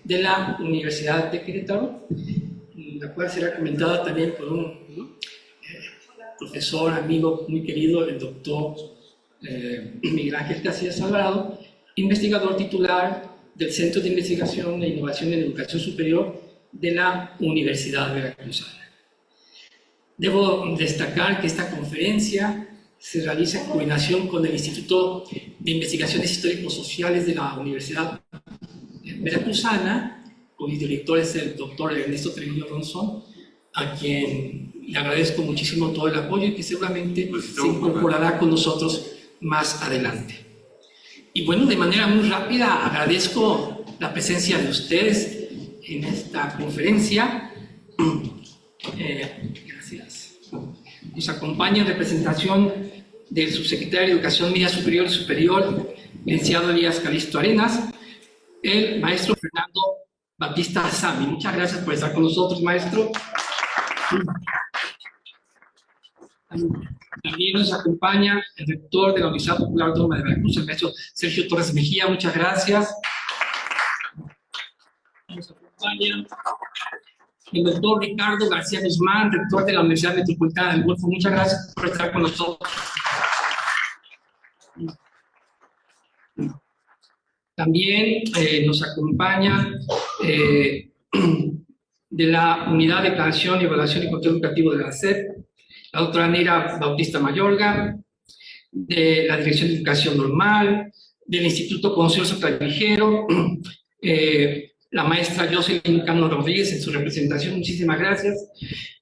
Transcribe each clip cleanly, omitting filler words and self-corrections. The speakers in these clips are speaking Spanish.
de la Universidad de Querétaro, la cual será comentada también por un profesor, amigo muy querido, el doctor Miguel Ángel Casillas Alvarado, investigador titular del Centro de Investigación e Innovación en Educación Superior de la Universidad Veracruzana. Debo destacar que esta conferencia se realiza en coordinación con el Instituto de Investigaciones Histórico-Sociales de la Universidad Veracruzana, cuyo director es el doctor Ernesto Treviño Ronzón, a quien le agradezco muchísimo todo el apoyo y que seguramente se incorporará con nosotros más adelante. Y bueno, de manera muy rápida agradezco la presencia de ustedes en esta conferencia. Gracias. Nos acompaña en representación del subsecretario de Educación Media Superior y Superior, licenciado Elías Calisto Arenas, el maestro Fernando Batista Sami. Muchas gracias por estar con nosotros, maestro. También nos acompaña el rector de la Universidad Popular Autónoma de Veracruz, el maestro Sergio Torres Mejía. Muchas gracias. Nos acompaña el doctor Ricardo García Guzmán, rector de la Universidad Metropolitana del Golfo. Muchas gracias por estar con nosotros. También nos acompaña de la Unidad de Planeación, Evaluación y Control Educativo de la SEP, la doctora Neira Bautista Mayorga, de la Dirección de Educación Normal, del Instituto Consorcio Clavijero, la maestra Jocelyn Cano Rodríguez en su representación. Muchísimas gracias.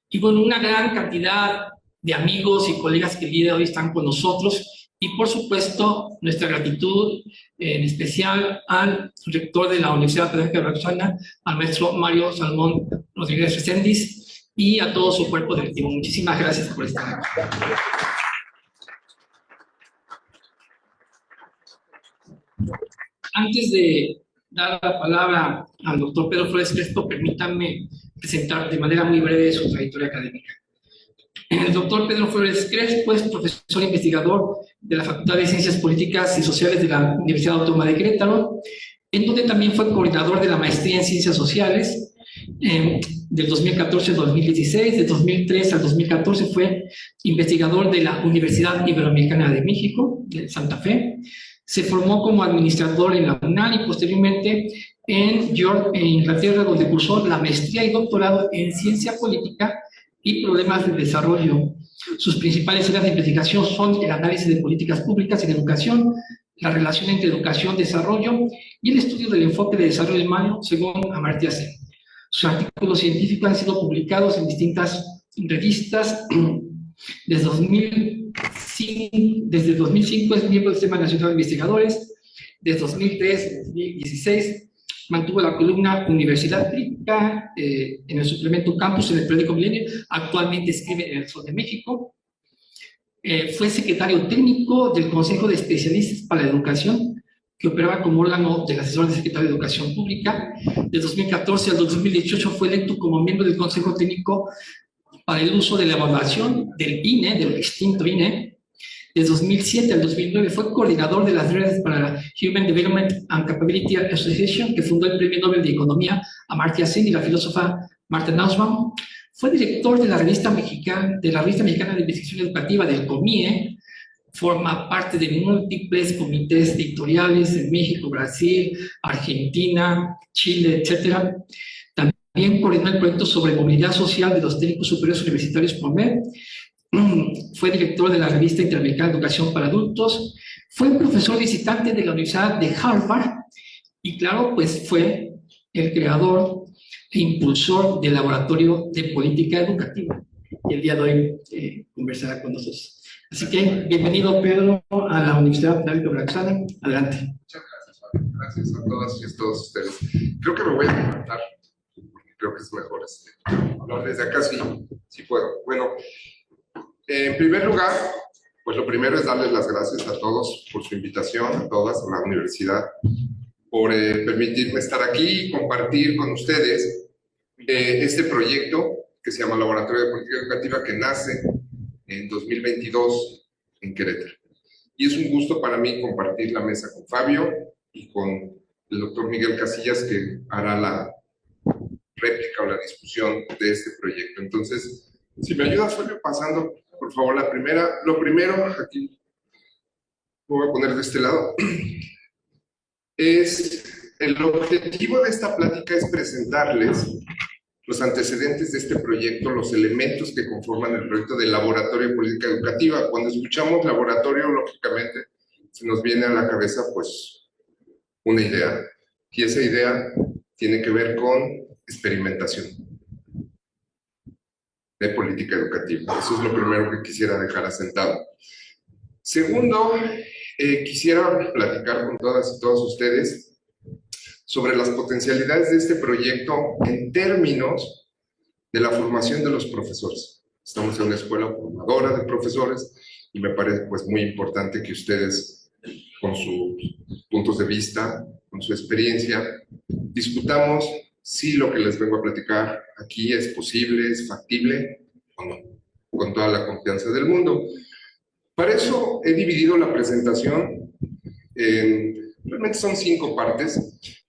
Y bueno, una gran cantidad de amigos y colegas que el día de hoy están con nosotros. Y por supuesto, nuestra gratitud en especial al rector de la Universidad Pedagógica Veracruzana, al maestro Mario Salmón Rodríguez Reséndiz, y a todo su cuerpo directivo. Muchísimas gracias por estar aquí. Antes de dar la palabra al doctor Pedro Flores Crespo, permítanme presentar de manera muy breve su trayectoria académica. El doctor Pedro Flores Crespo es profesor investigador de la Facultad de Ciencias Políticas y Sociales de la Universidad Autónoma de Querétaro, en donde también fue coordinador de la maestría en Ciencias Sociales del 2014 al 2016. De 2003 al 2014 fue investigador de la Universidad Iberoamericana de México, de Santa Fe. Se formó como administrador en la UNAM y posteriormente en York, en Inglaterra, donde cursó la maestría y doctorado en Ciencia Política y Problemas de Desarrollo. Sus principales áreas de investigación son el análisis de políticas públicas en educación, la relación entre educación y desarrollo y el estudio del enfoque de desarrollo humano según Amartya Sen. Sus artículos científicos han sido publicados en distintas revistas. Desde 2005 es miembro del Sistema Nacional de Investigadores. Desde 2003 a 2016 mantuvo la columna Universidad Crítica en el suplemento Campus en el periódico Milenio. Actualmente escribe en el Sol de México. Fue secretario técnico del Consejo de Especialistas para la Educación, que operaba como órgano del asesor del secretario de Educación Pública. De 2014 al 2018 fue electo como miembro del Consejo Técnico para el uso de la evaluación del INE, del extinto INE. De 2007 al 2009 fue coordinador de las redes para la Human Development and Capability Association, que fundó el Premio Nobel de Economía Amartya Sen y la filósofa Marta Nussbaum. Fue director de la revista Mexicana de Investigación Educativa, del COMIE. Forma parte de múltiples comités editoriales en México, Brasil, Argentina, Chile, etc. También coordinó el proyecto sobre movilidad social de los técnicos superiores universitarios PROMED. Fue director de la revista Interamericana de Educación para Adultos. Fue profesor visitante de la Universidad de Harvard. Y claro, pues fue el creador e impulsor del Laboratorio de Política Educativa. Y el día de hoy conversará con nosotros. Así que, bienvenido, Pedro, a la Universidad Pedagógica Veracruzana. Adelante. Muchas gracias, Fabio. Gracias a todas y a todos ustedes. Creo que me voy a levantar, porque creo que es mejor hablar desde acá, sí puedo. Bueno, en primer lugar, pues lo primero es darles las gracias a todos por su invitación, a todas, a la universidad, por permitirme estar aquí y compartir con ustedes este proyecto que se llama Laboratorio de Política Educativa, que nace en 2022 en Querétaro. Y es un gusto para mí compartir la mesa con Fabio y con el doctor Miguel Casillas, que hará la réplica o la discusión de este proyecto. Entonces, si me ayudas, Fabio, pasando, por favor, la primera. Lo primero, aquí voy a poner de este lado, es el objetivo de esta plática es presentarles los antecedentes de este proyecto, los elementos que conforman el proyecto del Laboratorio de Política Educativa. Cuando escuchamos laboratorio, lógicamente, se nos viene a la cabeza, pues, una idea. Y esa idea tiene que ver con experimentación de política educativa. Eso es lo primero que quisiera dejar asentado. Segundo, quisiera platicar con todas y todos ustedes sobre las potencialidades de este proyecto en términos de la formación de los profesores. Estamos en una escuela formadora de profesores y me parece pues muy importante que ustedes, con sus puntos de vista, con su experiencia, discutamos si lo que les vengo a platicar aquí es posible, es factible o no, con toda la confianza del mundo. Para eso he dividido la presentación en, realmente son 5 partes.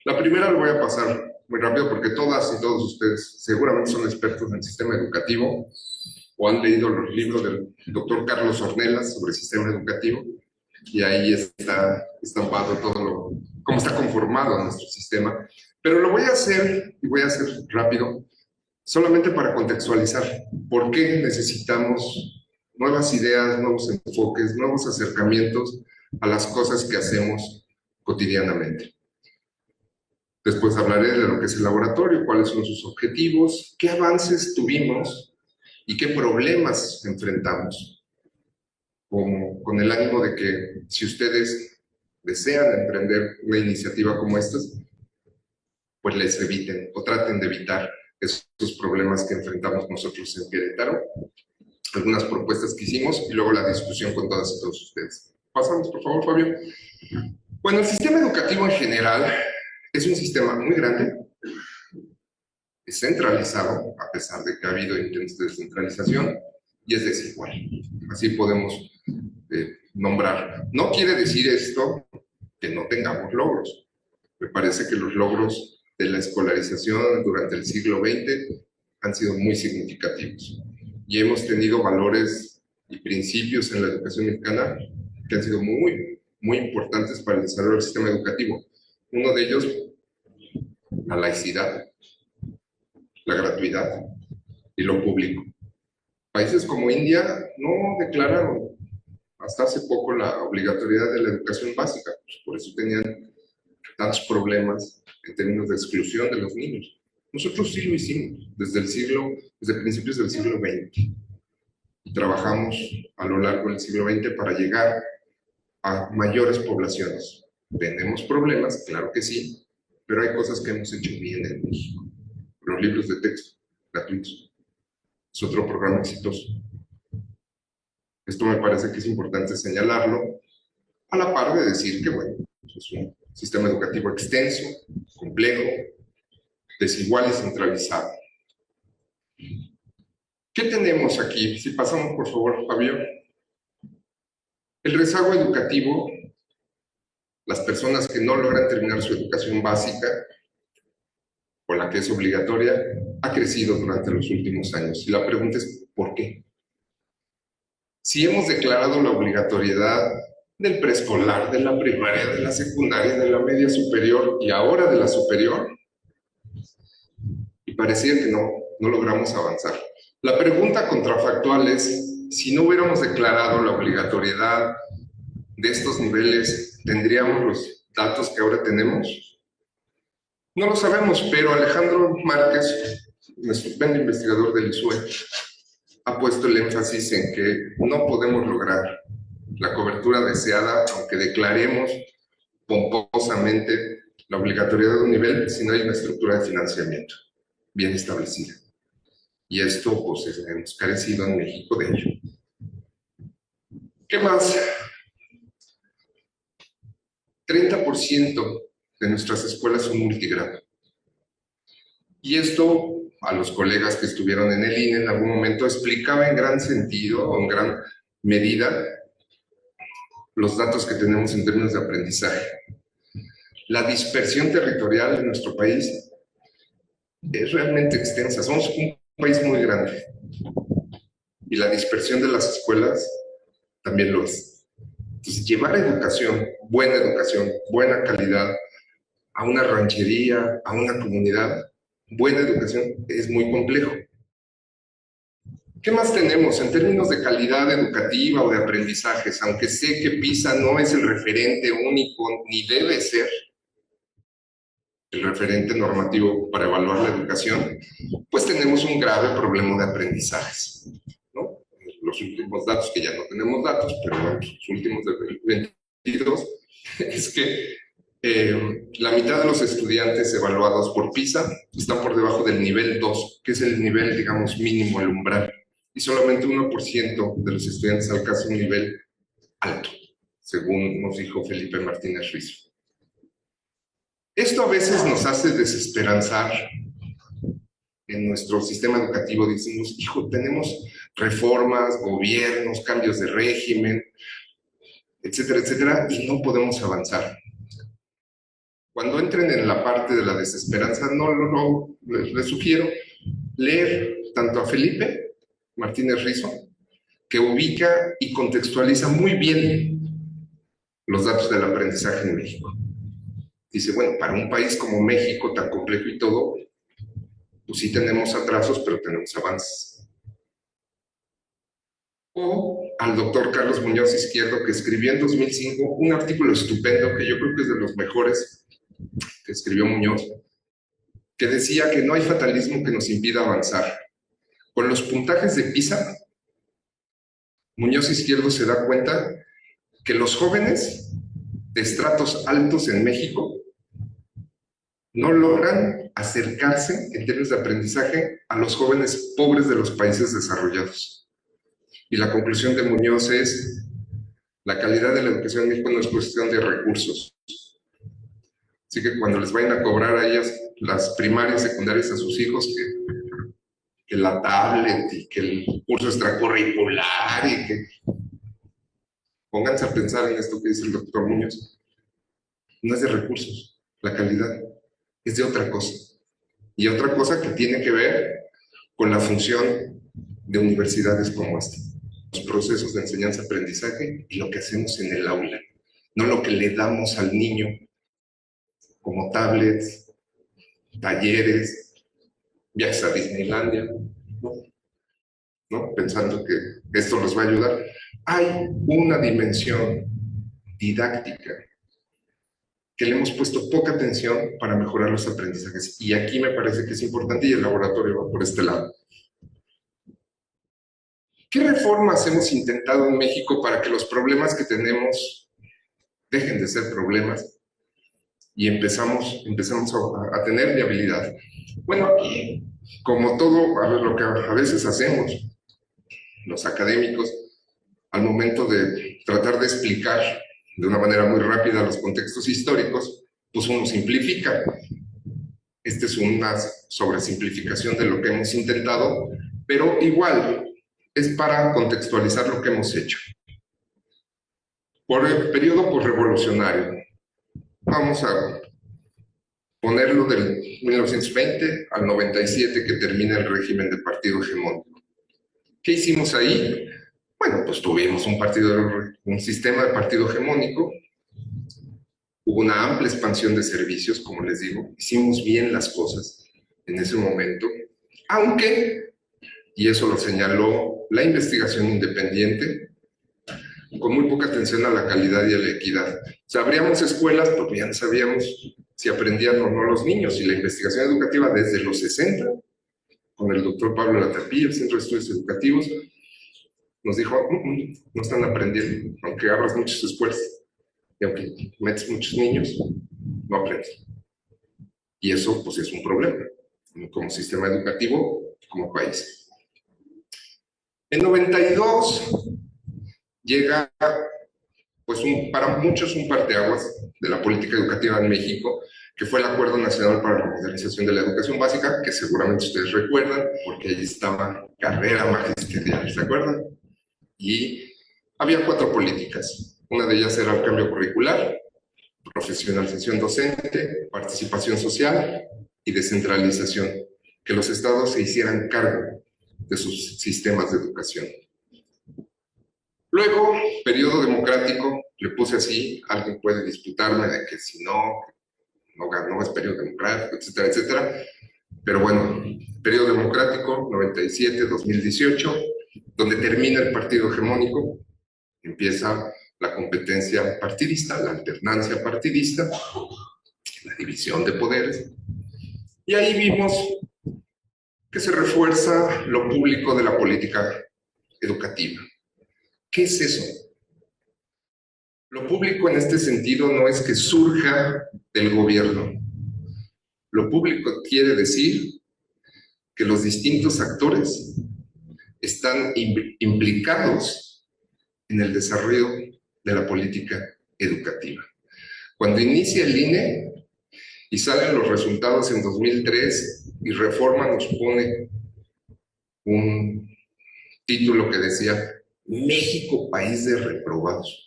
La primera lo voy a pasar muy rápido porque todas y todos ustedes seguramente son expertos en el sistema educativo o han leído los libros del doctor Carlos Ornelas sobre el sistema educativo y ahí está estampado todo cómo está conformado nuestro sistema. Pero lo voy a hacer, y voy a hacer rápido, solamente para contextualizar por qué necesitamos nuevas ideas, nuevos enfoques, nuevos acercamientos a las cosas que hacemos cotidianamente. Después hablaré de lo que es el laboratorio, cuáles son sus objetivos, qué avances tuvimos y qué problemas enfrentamos, con el ánimo de que si ustedes desean emprender una iniciativa como esta, pues les eviten o traten de evitar esos problemas que enfrentamos nosotros en Querétaro, algunas propuestas que hicimos y luego la discusión con todas y todos ustedes. Pasamos, por favor, Fabio. Bueno, el sistema educativo en general es un sistema muy grande, es centralizado, a pesar de que ha habido intentos de descentralización, y es desigual. Así podemos nombrar. No quiere decir esto que no tengamos logros. Me parece que los logros de la escolarización durante el siglo XX han sido muy significativos. Y hemos tenido valores y principios en la educación mexicana que han sido muy, muy importantes para el desarrollo del sistema educativo. Uno de ellos, la laicidad, la gratuidad y lo público. Países como India no declararon hasta hace poco la obligatoriedad de la educación básica, pues por eso tenían tantos problemas en términos de exclusión de los niños. Nosotros sí lo hicimos desde principios del siglo XX y trabajamos a lo largo del siglo XX para llegar a mayores poblaciones. Tenemos problemas, claro que sí, pero hay cosas que hemos hecho bien en México. Los libros de texto gratuitos es otro programa exitoso. Esto me parece que es importante señalarlo, a la par de decir que, bueno, es un sistema educativo extenso, complejo, desigual y centralizado. ¿Qué tenemos aquí? Si pasamos, por favor, Fabio. El rezago educativo, las personas que no logran terminar su educación básica, o la que es obligatoria, ha crecido durante los últimos años. Y la pregunta es, ¿por qué? Si hemos declarado la obligatoriedad del preescolar, de la primaria, de la secundaria, de la media superior y ahora de la superior, y parecía que no logramos avanzar. La pregunta contrafactual es, si no hubiéramos declarado la obligatoriedad de estos niveles, ¿tendríamos los datos que ahora tenemos? No lo sabemos, pero Alejandro Márquez, nuestro estupendo investigador del ISUE, ha puesto el énfasis en que no podemos lograr la cobertura deseada, aunque declaremos pomposamente la obligatoriedad de un nivel, si no hay una estructura de financiamiento bien establecida. Y esto, pues, hemos carecido en México de ello. ¿Qué más? 30% de nuestras escuelas son multigrado. Y esto, a los colegas que estuvieron en el INE en algún momento, explicaba en gran sentido o en gran medida los datos que tenemos en términos de aprendizaje. La dispersión territorial en nuestro país es realmente extensa. Somos un país muy grande y la dispersión de las escuelas también lo es. Entonces, llevar educación, buena calidad, a una ranchería, a una comunidad, buena educación, es muy complejo. ¿Qué más tenemos en términos de calidad educativa o de aprendizajes? Aunque sé que PISA no es el referente único, ni debe ser el referente normativo para evaluar la educación, pues tenemos un grave problema de aprendizajes, ¿no? Los últimos datos, que ya no tenemos datos, pero bueno, los últimos del 2022, es que la mitad de los estudiantes evaluados por PISA están por debajo del nivel 2, que es el nivel, digamos, mínimo, el umbral. Y solamente 1% de los estudiantes alcanza un nivel alto, según nos dijo Felipe Martínez Rizo. Esto a veces nos hace desesperanzar en nuestro sistema educativo. Decimos, hijo, tenemos reformas, gobiernos, cambios de régimen, etcétera, etcétera, y no podemos avanzar. Cuando entren en la parte de la desesperanza, les sugiero leer tanto a Felipe Martínez Rizo, que ubica y contextualiza muy bien los datos del aprendizaje en México. Dice, bueno, para un país como México, tan complejo y todo, pues sí tenemos atrasos, pero tenemos avances. O al doctor Carlos Muñoz Izquierdo, que escribió en 2005 un artículo estupendo, que yo creo que es de los mejores que escribió Muñoz, que decía que no hay fatalismo que nos impida avanzar. Con los puntajes de PISA, Muñoz Izquierdo se da cuenta que los jóvenes de estratos altos en México no logran acercarse en términos de aprendizaje a los jóvenes pobres de los países desarrollados. Y la conclusión de Muñoz es, la calidad de la educación en México no es cuestión de recursos. Así que cuando les vayan a cobrar a ellas las primarias, secundarias a sus hijos, que la tablet y que el curso extracurricular y que... Pónganse a pensar en esto que dice el doctor Muñoz. No es de recursos, la calidad es de otra cosa. Y otra cosa que tiene que ver con la función de universidades como esta. Los procesos de enseñanza-aprendizaje y lo que hacemos en el aula. No lo que le damos al niño como tablets, talleres, viajes a Disneylandia, ¿no? Pensando que esto nos va a ayudar. Hay una dimensión didáctica que le hemos puesto poca atención para mejorar los aprendizajes. Y aquí me parece que es importante y el laboratorio va por este lado. ¿Qué reformas hemos intentado en México para que los problemas que tenemos dejen de ser problemas y empezamos a tener viabilidad? Bueno, aquí, como todo, a ver, lo que a veces hacemos los académicos, al momento de tratar de explicar de una manera muy rápida los contextos históricos, pues uno simplifica. Esta es una sobresimplificación de lo que hemos intentado, pero igual es para contextualizar lo que hemos hecho. Por el periodo posrevolucionario, vamos a ponerlo del 1920 al 97, que termina el régimen de partido hegemónico. ¿Qué hicimos ahí? Bueno, pues tuvimos un sistema de partido hegemónico, hubo una amplia expansión de servicios, como les digo, hicimos bien las cosas en ese momento, aunque, y eso lo señaló la investigación independiente, con muy poca atención a la calidad y a la equidad. O sea, abríamos escuelas porque ya no sabíamos si aprendían o no los niños, y la investigación educativa desde los 60, con el doctor Pablo Latapí, el Centro de Estudios Educativos, nos dijo, no están aprendiendo, aunque abras muchas escuelas y aunque metes muchos niños, no aprendes. Y eso, pues, es un problema, como sistema educativo, como país. En 92 llega, pues, para muchos un parteaguas de la política educativa en México, que fue el Acuerdo Nacional para la Modernización de la Educación Básica, que seguramente ustedes recuerdan, porque allí estaba carrera magisterial, ¿se acuerdan? Y había 4 políticas. Una de ellas era el cambio curricular, profesionalización docente, participación social y descentralización, que los estados se hicieran cargo de sus sistemas de educación. Luego, periodo democrático, le puse así, alguien puede disputarme de que si no ganó, es periodo democrático, etcétera, etcétera. Pero bueno, periodo democrático, 97-2018, donde termina el partido hegemónico, empieza la competencia partidista, la alternancia partidista, la división de poderes. Y ahí vimos que se refuerza lo público de la política educativa. ¿Qué es eso? Lo público en este sentido no es que surja del gobierno. Lo público quiere decir que los distintos actores están implicados en el desarrollo de la política educativa. Cuando inicia el INE y salen los resultados en 2003 y Reforma nos pone un título que decía México, país de reprobados.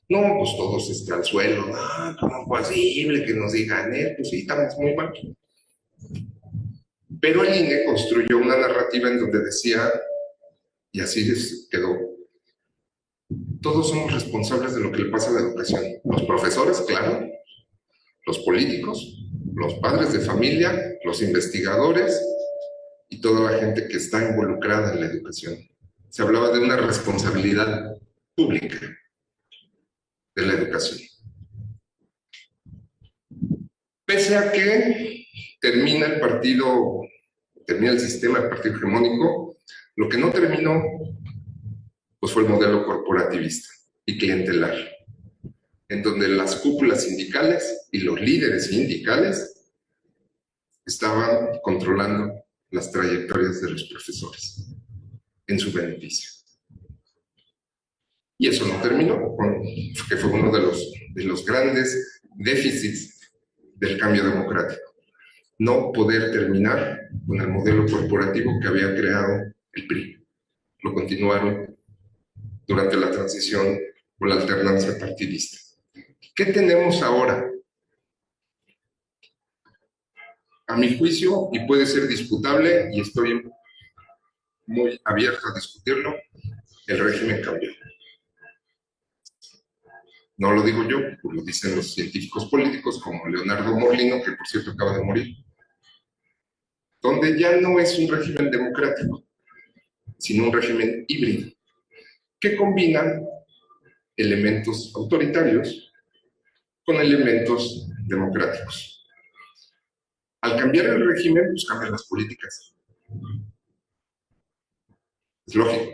No, pues todos están al suelo. ¿Cómo es posible que nos digan, pues sí, estamos muy mal? Pero el INE construyó una narrativa en donde decía, y así quedó, todos somos responsables de lo que le pasa a la educación. Los profesores, claro, los políticos, los padres de familia, los investigadores y toda la gente que está involucrada en la educación. Se hablaba de una responsabilidad pública de la educación. Pese a que termina el sistema del partido hegemónico, lo que no terminó pues fue el modelo corporativista y clientelar, en donde las cúpulas sindicales y los líderes sindicales estaban controlando las trayectorias de los profesores en su beneficio. Y eso no terminó, que fue uno de los grandes déficits del cambio democrático. No poder terminar con el modelo corporativo que había creado el PRI. Lo continuaron durante la transición o la alternancia partidista. ¿Qué tenemos ahora? A mi juicio, y puede ser disputable, y estoy muy abierto a discutirlo, el régimen cambió. No lo digo yo, lo dicen los científicos políticos como Leonardo Morlino, que por cierto acaba de morir, donde ya no es un régimen democrático, sino un régimen híbrido, que combina elementos autoritarios con elementos democráticos. Al cambiar el régimen, pues cambian las políticas. Es lógico.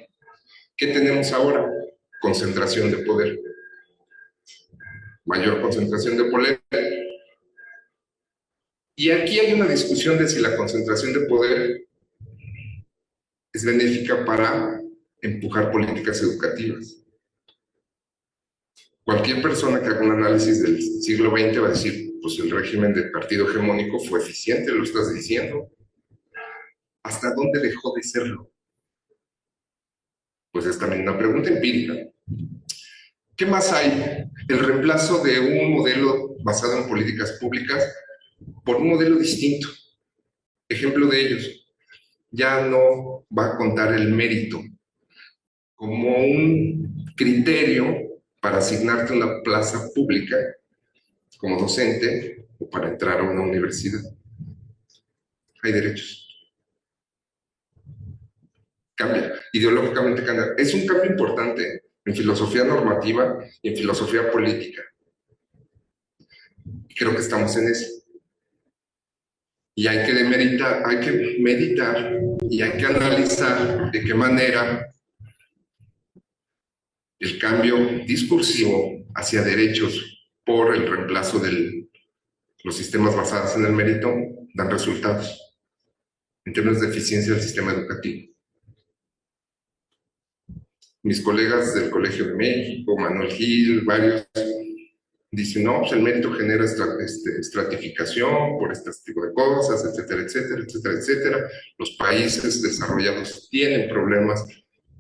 ¿Qué tenemos ahora? Concentración de poder. Mayor concentración de poder. Y aquí hay una discusión de si la concentración de poder es benéfica para empujar políticas educativas. Cualquier persona que haga un análisis del siglo XX va a decir, pues el régimen del partido hegemónico fue eficiente, lo estás diciendo. ¿Hasta dónde dejó de serlo? Pues es también una pregunta empírica. ¿Qué más hay? El reemplazo de un modelo basado en políticas públicas por un modelo distinto. Ejemplo de ellos, ya no va a contar el mérito como un criterio para asignarte una plaza pública como docente o para entrar a una universidad. Hay derechos. Cambia, ideológicamente cambia. Es un cambio importante en filosofía normativa y en filosofía política. Y creo que estamos en eso. Y hay que meditar y hay que analizar de qué manera el cambio discursivo hacia derechos por el reemplazo de los sistemas basados en el mérito dan resultados en términos de eficiencia del sistema educativo. Mis colegas del Colegio de México, Manuel Gil, varios, dicen, no, pues el mérito genera estratificación por este tipo de cosas, etcétera, etcétera, etcétera, etcétera. Los países desarrollados tienen problemas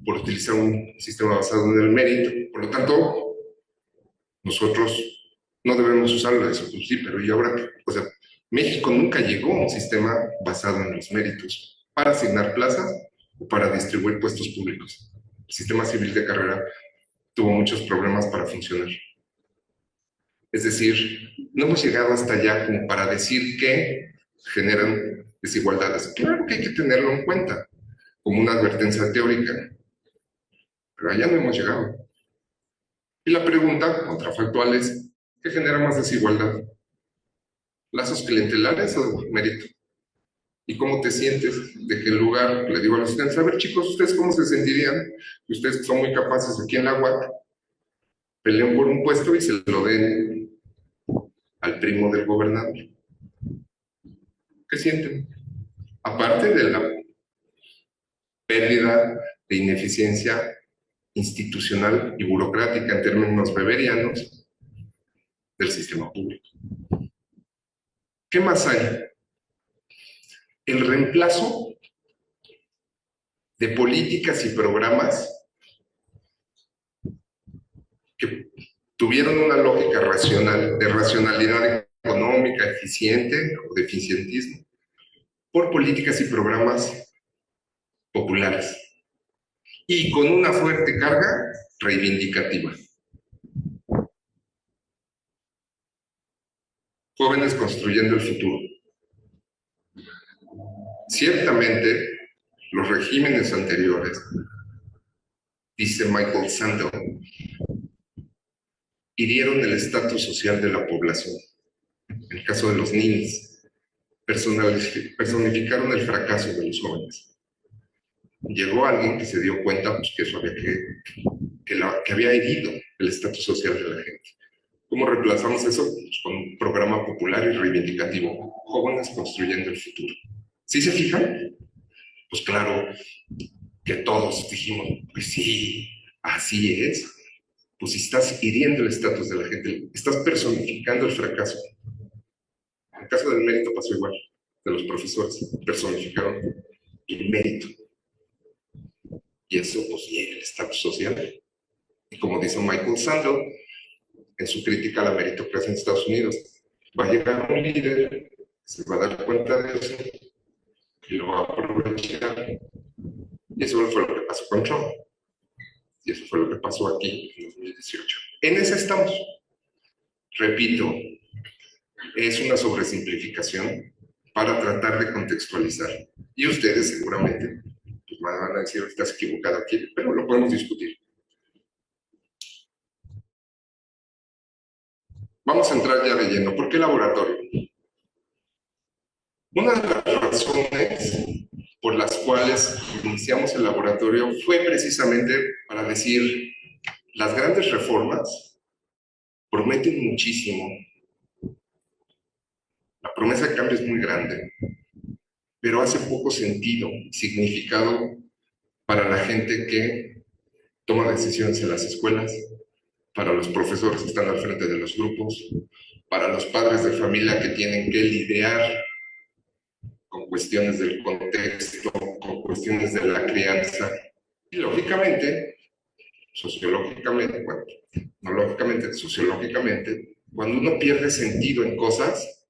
por utilizar un sistema basado en el mérito. Por lo tanto, nosotros no debemos usarlo eso, pues sí, pero ¿y ahora qué? O sea, México nunca llegó a un sistema basado en los méritos para asignar plazas o para distribuir puestos públicos. El sistema civil de carrera tuvo muchos problemas para funcionar. Es decir, no hemos llegado hasta allá como para decir que generan desigualdades. Claro que hay que tenerlo en cuenta como una advertencia teórica, pero allá no hemos llegado. Y la pregunta contrafactual es, ¿qué genera más desigualdad? ¿Lazos clientelares o mérito? ¿Y cómo te sientes de que en lugar, le digo a los estudiantes, a ver chicos, ¿ustedes cómo se sentirían? Ustedes son muy capaces aquí en la UAC, peleen por un puesto y se lo den al primo del gobernador. ¿Qué sienten? Aparte de la pérdida de ineficiencia institucional y burocrática en términos weberianos del sistema público. ¿Qué más hay? El reemplazo de políticas y programas que tuvieron una lógica racional, de racionalidad económica, eficiente o de eficientismo, por políticas y programas populares y con una fuerte carga reivindicativa. Jóvenes construyendo el futuro. Ciertamente, los regímenes anteriores, dice Michael Sandel, hirieron el estatus social de la población. En el caso de los ninis, personificaron el fracaso de los jóvenes. Llegó alguien que se dio cuenta pues, que eso había que había herido el estatus social de la gente. ¿Cómo reemplazamos eso? Pues con un programa popular y reivindicativo. Jóvenes construyendo el futuro. ¿Sí se fijan? Pues claro que todos dijimos, pues sí, así es. Pues si estás hiriendo el estatus de la gente, estás personificando el fracaso. En el caso del mérito pasó igual, de los profesores, personificaron el mérito. Y eso pues hiere el estatus social. Y como dice Michael Sandel, en su crítica a la meritocracia en Estados Unidos, va a llegar un líder, se va a dar cuenta de eso y lo va a aprovechar. Y eso fue lo que pasó con Trump. Y eso fue lo que pasó aquí en 2018. En esa estamos. Repito, es una sobresimplificación para tratar de contextualizar. Y ustedes seguramente pues, van a decir, estás equivocado aquí, pero lo podemos discutir. Vamos a entrar ya de lleno. ¿Por qué laboratorio? Una de las razones por las cuales iniciamos el laboratorio fue precisamente para decir, las grandes reformas prometen muchísimo. La promesa de cambio es muy grande, pero hace poco sentido, significado para la gente que toma decisiones en las escuelas, para los profesores que están al frente de los grupos, para los padres de familia que tienen que lidiar con cuestiones del contexto, con cuestiones de la crianza. Y lógicamente, sociológicamente, bueno, no lógicamente, sociológicamente, cuando uno pierde sentido en cosas,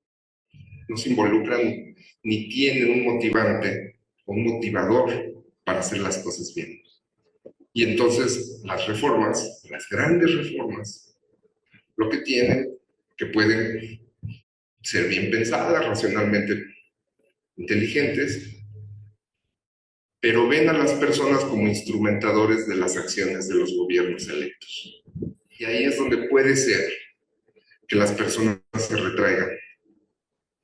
no se involucran ni tienen un motivante o un motivador para hacer las cosas bien. Y entonces las reformas, las grandes reformas, lo que tienen, que pueden ser bien pensadas, racionalmente inteligentes, pero ven a las personas como instrumentadores de las acciones de los gobiernos electos. Y ahí es donde puede ser que las personas se retraigan.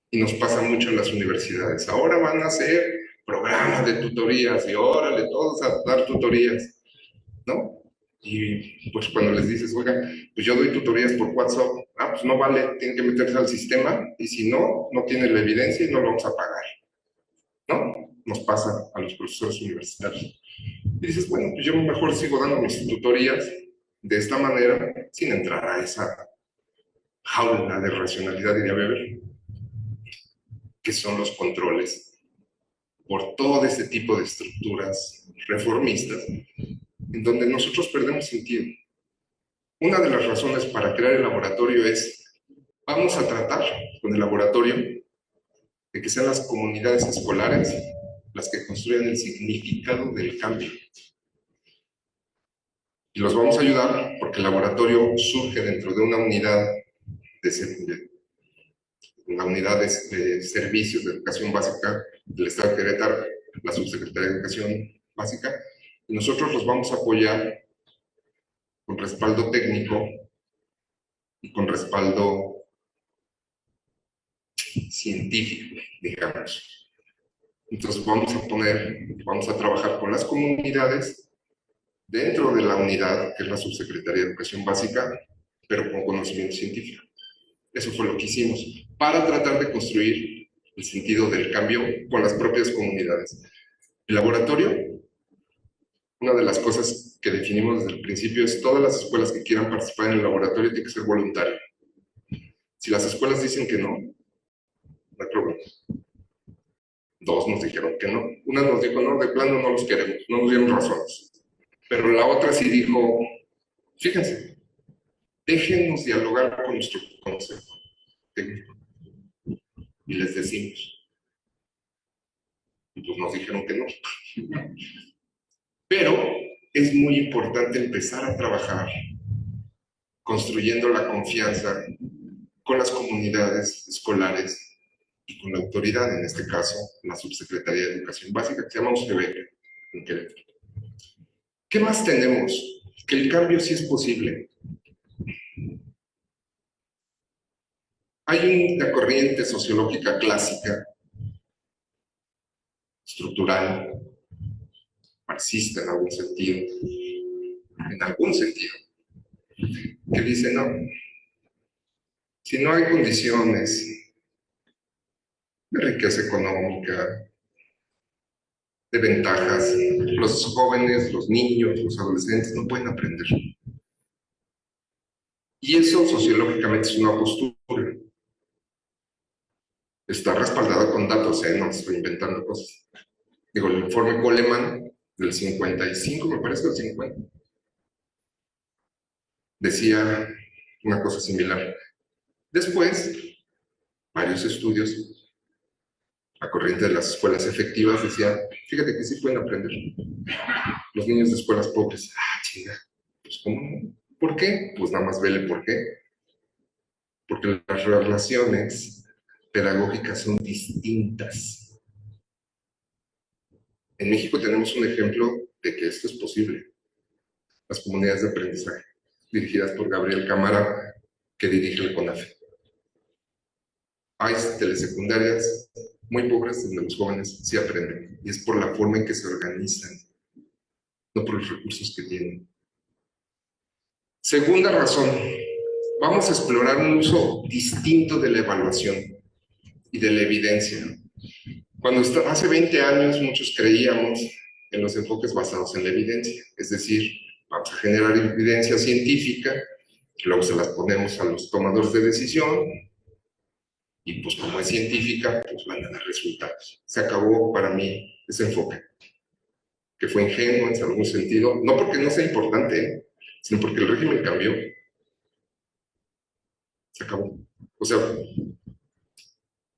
Y nos pasa mucho en las universidades. Ahora van a hacer programas de tutorías y órale, todos a dar tutorías, ¿no? Y pues cuando les dices, oigan, pues yo doy tutorías por WhatsApp, pues no vale, tienen que meterse al sistema y si no, no tienen la evidencia y no lo vamos a pagar, ¿no? Nos pasa a los profesores universitarios. Y dices, bueno, pues yo mejor sigo dando mis tutorías de esta manera sin entrar a esa jaula de racionalidad y de Weber, que son los controles por todo este tipo de estructuras reformistas, en donde nosotros perdemos sentido. Una de las razones para crear el laboratorio es Vamos a tratar con el laboratorio de que sean las comunidades escolares las que construyan el significado del cambio. Y los vamos a ayudar porque el laboratorio surge dentro de una unidad de servicios de educación básica del Estado de Querétaro, la Subsecretaría de Educación Básica, y nosotros los vamos a apoyar con respaldo técnico y con respaldo científico, digamos. Entonces vamos a trabajar con las comunidades dentro de la unidad, que es la Subsecretaría de Educación Básica, pero con conocimiento científico. Eso fue lo que hicimos, para tratar de construir el sentido del cambio con las propias comunidades. El laboratorio, una de las cosas que definimos desde el principio es todas las escuelas que quieran participar en el laboratorio tienen que ser voluntarios. Si las escuelas dicen que no, no hay problema. Dos nos dijeron que no. Una nos dijo, no, de plano no los queremos, no nos dieron razones. Pero la otra sí dijo, fíjense, déjenos dialogar con nuestro consejo técnico. Y les decimos. Y pues nos dijeron que no. Pero es muy importante empezar a trabajar construyendo la confianza con las comunidades escolares y con la autoridad, en este caso, la Subsecretaría de Educación Básica, que se llama UCEBEC, en Querétaro. ¿Qué más tenemos? Que el cambio sí es posible. Hay una corriente sociológica clásica, estructural, marxista en algún sentido, que dice, no, si no hay condiciones de riqueza económica, de ventajas, los jóvenes, los niños, los adolescentes no pueden aprender. Y eso sociológicamente es una postura. Está respaldada con datos, no estoy inventando cosas. Digo, el informe Coleman del 55, me parece, del 50, decía una cosa similar. Después, varios estudios, la corriente de las escuelas efectivas decía, fíjate que sí pueden aprender. Los niños de escuelas pobres, chinga, pues ¿cómo no? ¿Por qué? Pues nada más vele por qué. Porque las relaciones pedagógicas son distintas. En México tenemos un ejemplo de que esto es posible. Las comunidades de aprendizaje, dirigidas por Gabriel Cámara, que dirige el CONAFE. Hay telesecundarias muy pobres donde los jóvenes sí aprenden, y es por la forma en que se organizan, no por los recursos que tienen. Segunda razón, vamos a explorar un uso distinto de la evaluación y de la evidencia. Hace 20 años muchos creíamos en los enfoques basados en la evidencia, es decir, vamos a generar evidencia científica, luego se las ponemos a los tomadores de decisión, y pues como es científica, pues van a dar resultados. Se acabó para mí ese enfoque, que fue ingenuo en algún sentido, no porque no sea importante, sino porque el régimen cambió. Se acabó. O sea,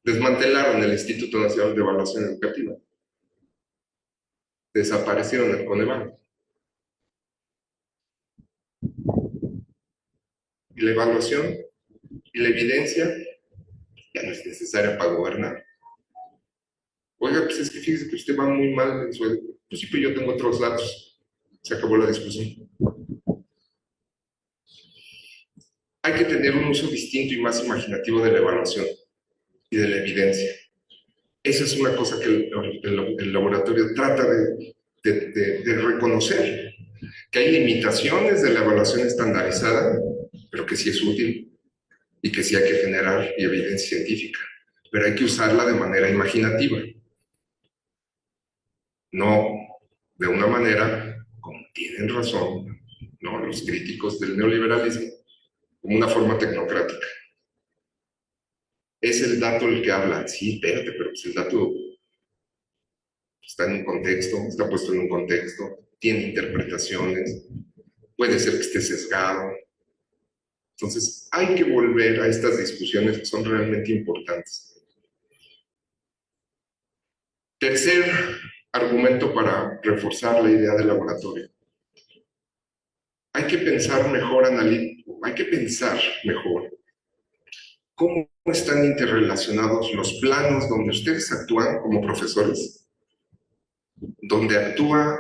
desmantelaron el Instituto Nacional de Evaluación Educativa. Desaparecieron el Coneval. Y la evaluación y la evidencia ya no es necesaria para gobernar. Oiga, pues es que fíjese que usted va muy mal en su... Pues sí, pero yo tengo otros datos. Se acabó la discusión. Hay que tener un uso distinto y más imaginativo de la evaluación y de la evidencia. Esa es una cosa que el laboratorio trata de reconocer, que hay limitaciones de la evaluación estandarizada, pero que sí es útil y que sí hay que generar evidencia científica, pero hay que usarla de manera imaginativa, no de una manera, como tienen razón, ¿no?, los críticos del neoliberalismo, como una forma tecnocrática. Es el dato el que habla, sí, espérate, pero pues el dato está en un contexto, está puesto en un contexto, tiene interpretaciones, puede ser que esté sesgado. Entonces, hay que volver a estas discusiones que son realmente importantes. Tercer argumento para reforzar la idea del laboratorio. Hay que pensar mejor analítico, hay que pensar mejor cómo están interrelacionados los planos donde ustedes actúan como profesores, donde actúa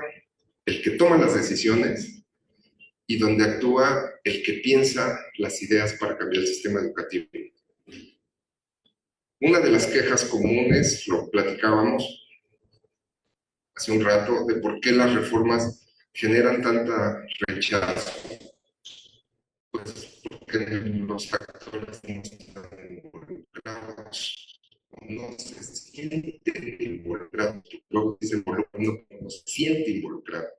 el que toma las decisiones y donde actúa el que piensa las ideas para cambiar el sistema educativo. Una de las quejas comunes, lo platicábamos hace un rato, de por qué las reformas generan tanta rechazo. Pues porque los actores no están involucrados, no se sienten involucrados. Luego dice involucrado, no se siente involucrado.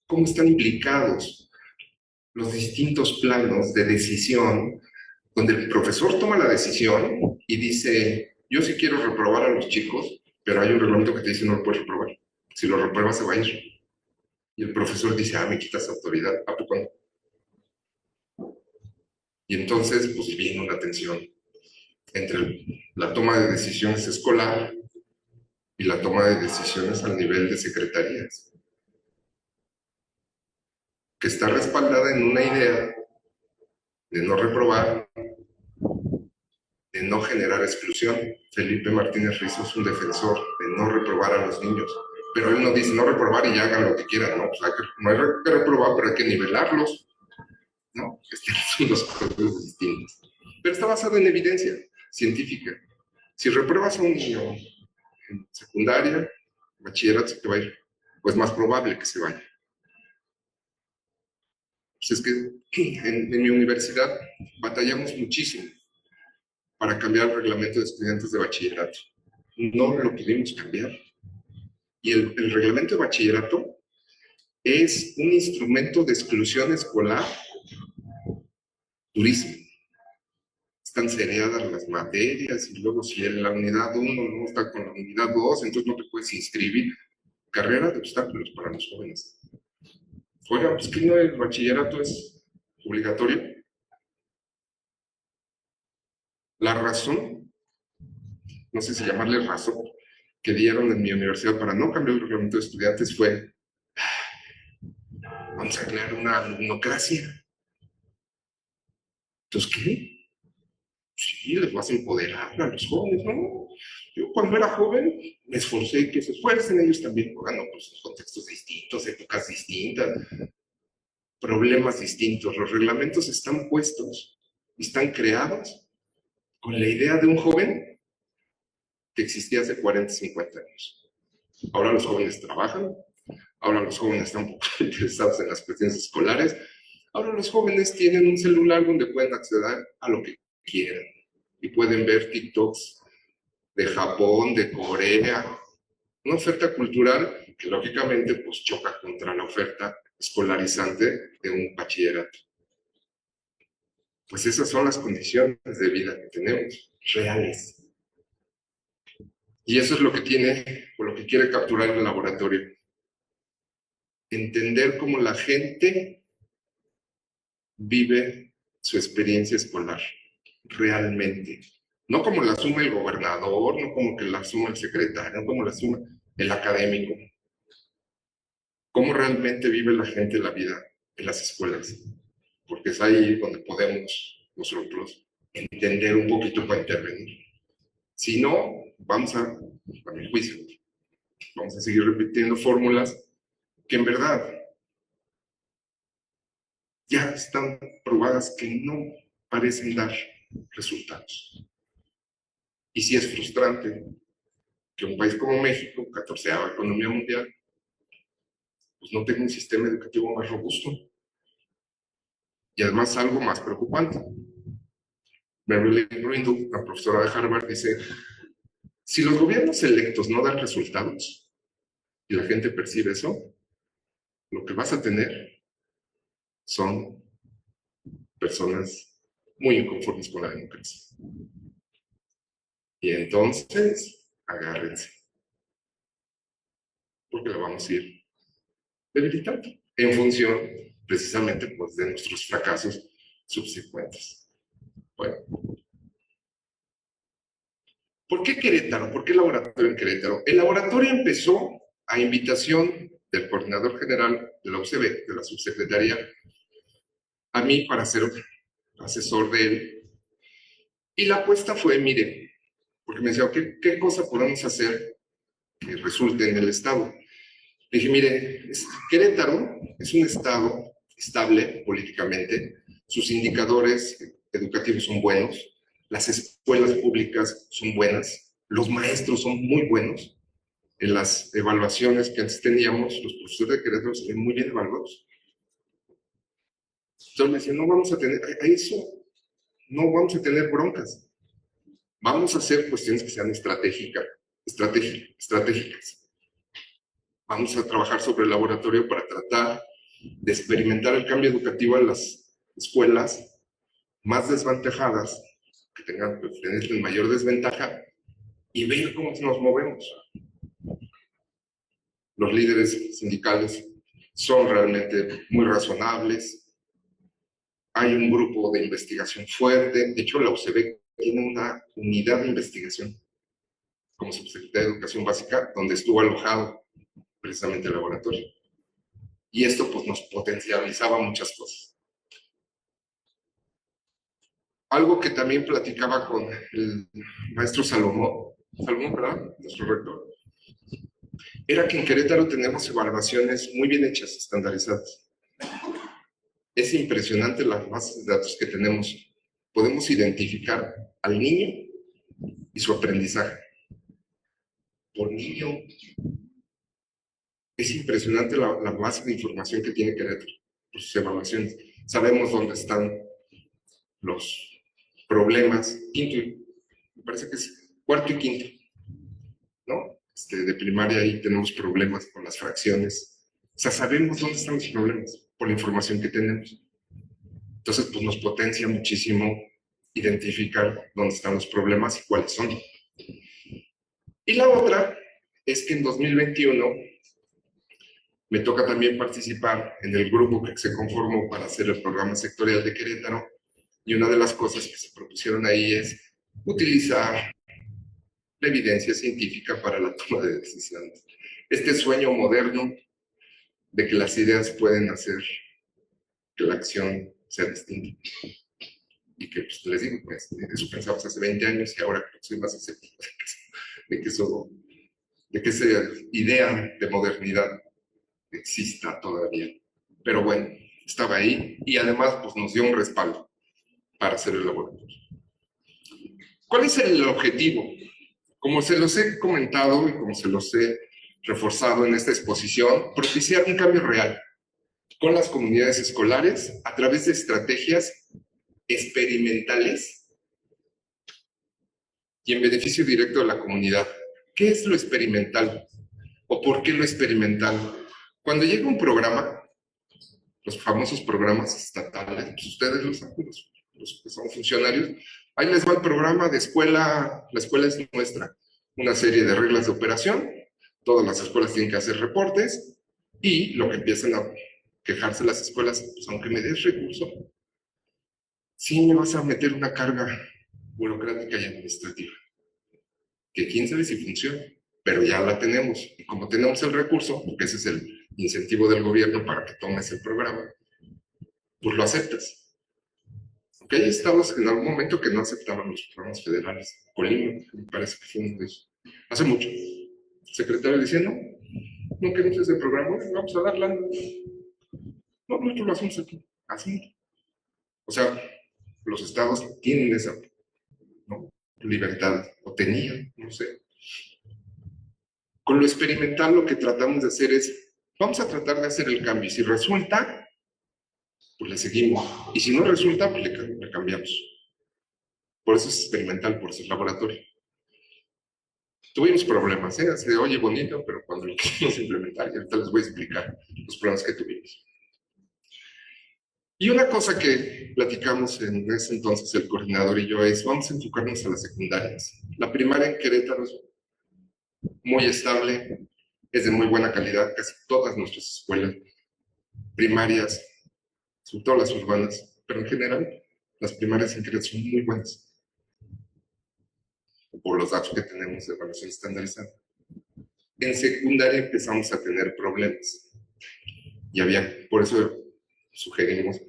¿Cómo están implicados los distintos planos de decisión, donde el profesor toma la decisión y dice, yo sí quiero reprobar a los chicos, pero hay un reglamento que te dice no lo puedes reprobar. Si lo repruebas se va a ir. Y el profesor dice, me quitas autoridad, ¿a poco no? Y entonces, pues viene una tensión entre la toma de decisiones escolar y la toma de decisiones al nivel de secretarías, que está respaldada en una idea de no reprobar, de no generar exclusión. Felipe Martínez Rizzo es un defensor de no reprobar a los niños, pero él no dice no reprobar y ya hagan lo que quieran, ¿no? Pues no hay que reprobar, pero hay que nivelarlos, ¿no? Son dos cosas distintas. Pero está basado en evidencia científica. Si repruebas a un niño en secundaria, bachillerato, se te va a ir. Pues más probable que se vaya. Pues es que en mi universidad batallamos muchísimo para cambiar el reglamento de estudiantes de bachillerato. No lo pudimos cambiar. Y el reglamento de bachillerato es un instrumento de exclusión escolar durísimo. Están seriadas las materias y luego si en la unidad 1 no está con la unidad 2, entonces no te puedes inscribir. Carrera de obstáculos para los jóvenes. Oiga, pues que no el bachillerato es obligatorio. La razón, no sé si llamarle razón, que dieron en mi universidad para no cambiar el reglamento de estudiantes fue, vamos a crear una alumnocracia. Entonces, ¿qué? Sí, les vas a empoderar a los jóvenes, ¿no? Yo cuando era joven me esforcé que se esfuercen ellos también, bueno, pues contextos distintos, épocas distintas, problemas distintos. Los reglamentos están puestos, están creados con la idea de un joven que existía hace 40, 50 años. Ahora los jóvenes trabajan, ahora los jóvenes están un poco interesados en las cuestiones escolares, ahora los jóvenes tienen un celular donde pueden acceder a lo que quieran y pueden ver TikToks de Japón, de Corea, una oferta cultural que lógicamente pues choca contra la oferta escolarizante de un bachillerato. Pues esas son las condiciones de vida que tenemos, reales. Y eso es lo que tiene, o lo que quiere capturar el laboratorio. Entender cómo la gente vive su experiencia escolar, realmente. No como la asume el gobernador, no como que la asume el secretario, no como la asume el académico. Cómo realmente vive la gente la vida en las escuelas. Porque es ahí donde podemos nosotros entender un poquito para intervenir. Si no, vamos a mi juicio, vamos a seguir repitiendo fórmulas que en verdad ya están probadas que no parecen dar resultados. Y sí es frustrante que un país como México, 14ª economía mundial, pues no tenga un sistema educativo más robusto. Y además algo más preocupante. Marilyn Brindle, la profesora de Harvard, dice, si los gobiernos electos no dan resultados y la gente percibe eso, lo que vas a tener son personas muy inconformes con la democracia. Y entonces, agárrense, porque la vamos a ir debilitando en función precisamente pues, de nuestros fracasos subsecuentes. Bueno, ¿por qué Querétaro? ¿Por qué el laboratorio en Querétaro? El laboratorio empezó a invitación del coordinador general de la UCB, de la subsecretaría, a mí para ser asesor de él. Y la apuesta fue, mire, porque me decía, ¿qué cosa podemos hacer que resulte en el Estado? Le dije, mire, Querétaro es un Estado estable políticamente, sus indicadores educativos son buenos, las escuelas públicas son buenas, los maestros son muy buenos. En las evaluaciones que antes teníamos, los profesores de Querétaro se ven muy bien evaluados. Entonces me decía, no vamos a tener, a eso no vamos a tener broncas. Vamos a hacer cuestiones que sean estratégicas. Vamos a trabajar sobre el laboratorio para tratar de experimentar el cambio educativo en las escuelas más desventajadas, que tengan mayor desventaja, y ver cómo nos movemos. Los líderes sindicales son realmente muy razonables. Hay un grupo de investigación fuerte. De hecho, la UCB tiene una unidad de investigación como subsecretaria de Educación Básica, donde estuvo alojado precisamente el laboratorio. Y esto pues nos potencializaba muchas cosas. Algo que también platicaba con el maestro Salomón, ¿verdad? Nuestro rector, era que en Querétaro tenemos evaluaciones muy bien hechas, estandarizadas. Es impresionante las bases de datos que tenemos. Podemos identificar al niño y su aprendizaje. Por niño. Es impresionante la base de información que tiene Querétaro por sus evaluaciones. Sabemos dónde están los problemas. Me parece que es cuarto y quinto, ¿no? De primaria ahí tenemos problemas con las fracciones. O sea, sabemos dónde están los problemas por la información que tenemos. Entonces, pues nos potencia muchísimo identificar dónde están los problemas y cuáles son. Y la otra es que en 2021 me toca también participar en el grupo que se conformó para hacer el programa sectorial de Querétaro, y una de las cosas que se propusieron ahí es utilizar la evidencia científica para la toma de decisiones. Este sueño moderno de que las ideas pueden hacer que la acción sea distinta. Y que, pues, les digo, pues, eso pensamos hace 20 años y ahora soy más escéptico de que esa idea de modernidad exista todavía. Pero bueno, estaba ahí y además pues, nos dio un respaldo para hacer el laboratorio. ¿Cuál es el objetivo? Como se los he comentado y como se los he reforzado en esta exposición, propiciar un cambio real con las comunidades escolares a través de estrategias experimentales y en beneficio directo de la comunidad. ¿Qué es lo experimental? ¿O por qué lo experimental? Cuando llega un programa, los famosos programas estatales, pues ustedes los que son funcionarios, ahí les va el programa de escuela, la escuela es nuestra, una serie de reglas de operación, todas las escuelas tienen que hacer reportes, y lo que empiezan a quejarse las escuelas, pues aunque me des recurso, sí me vas a meter una carga burocrática y administrativa, que quién sabe si funciona, pero ya la tenemos, y como tenemos el recurso, porque ese es el incentivo del gobierno para que tomes el programa, pues lo aceptas. Aunque hay estados en algún momento que no aceptaban los programas federales. Colima, me parece que fue uno de esos. Hace mucho. El secretario decía, no queremos ese programa, vamos a darla. No, nosotros lo hacemos aquí. Así. O sea, los estados tienen esa, ¿no?, libertad, o tenían, no sé. Con lo experimental lo que tratamos de hacer es, vamos a tratar de hacer el cambio. Y si resulta, pues le seguimos. Y si no resulta, pues le cambiamos. Por eso es experimental, por eso es laboratorio. Tuvimos problemas, se oye bonito, pero cuando lo quisimos implementar, y ahorita les voy a explicar los problemas que tuvimos. Y una cosa que platicamos en ese entonces el coordinador y yo es, vamos a enfocarnos a las secundarias. La primaria en Querétaro es muy estable, es de muy buena calidad, casi todas nuestras escuelas primarias, sobre todo las urbanas, pero en general las primarias en Querétaro son muy buenas, por los datos que tenemos de evaluación estandarizada. En secundaria empezamos a tener problemas, y por eso sugerimos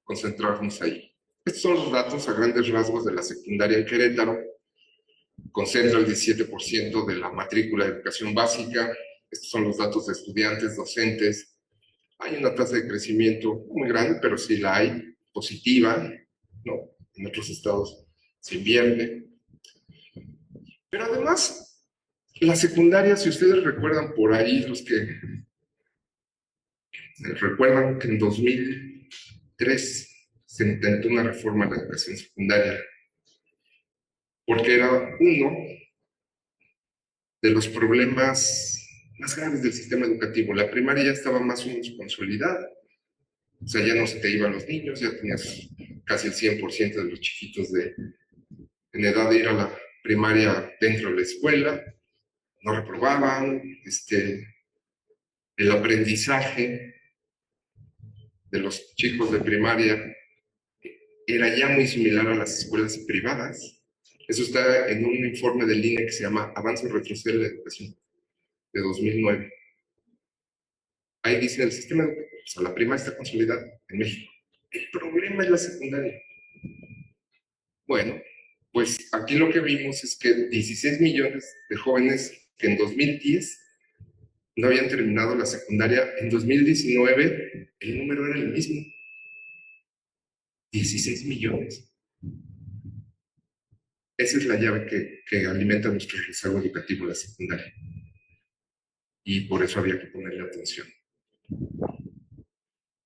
concentrarnos ahí. Estos son los datos a grandes rasgos de la secundaria en Querétaro. Concentra el 17% de la matrícula de educación básica. Estos son los datos de estudiantes, docentes. Hay una tasa de crecimiento muy grande, pero sí la hay, positiva, ¿no? En otros estados se invierte. Pero además, la secundaria, si ustedes recuerdan por ahí, los que recuerdan que en 2003 se intentó una reforma a la educación secundaria, porque era uno de los problemas más graves del sistema educativo. La primaria ya estaba más o menos consolidada. O sea, ya no se te iban los niños, ya tenías casi el 100% de los chiquitos en edad de ir a la primaria dentro de la escuela, no reprobaban, el aprendizaje de los chicos de primaria era ya muy similar a las escuelas privadas. Eso está en un informe del INE que se llama Avance o Retroceso de la Educación, de 2009. Ahí dice, el sistema educativo, o sea, la primaria está consolidada en México. El problema es la secundaria. Bueno, pues aquí lo que vimos es que 16 millones de jóvenes que en 2010 no habían terminado la secundaria, en 2019 el número era el mismo. 16 millones. Esa es la llave que alimenta nuestro rezago educativo en la secundaria. Y por eso había que ponerle atención.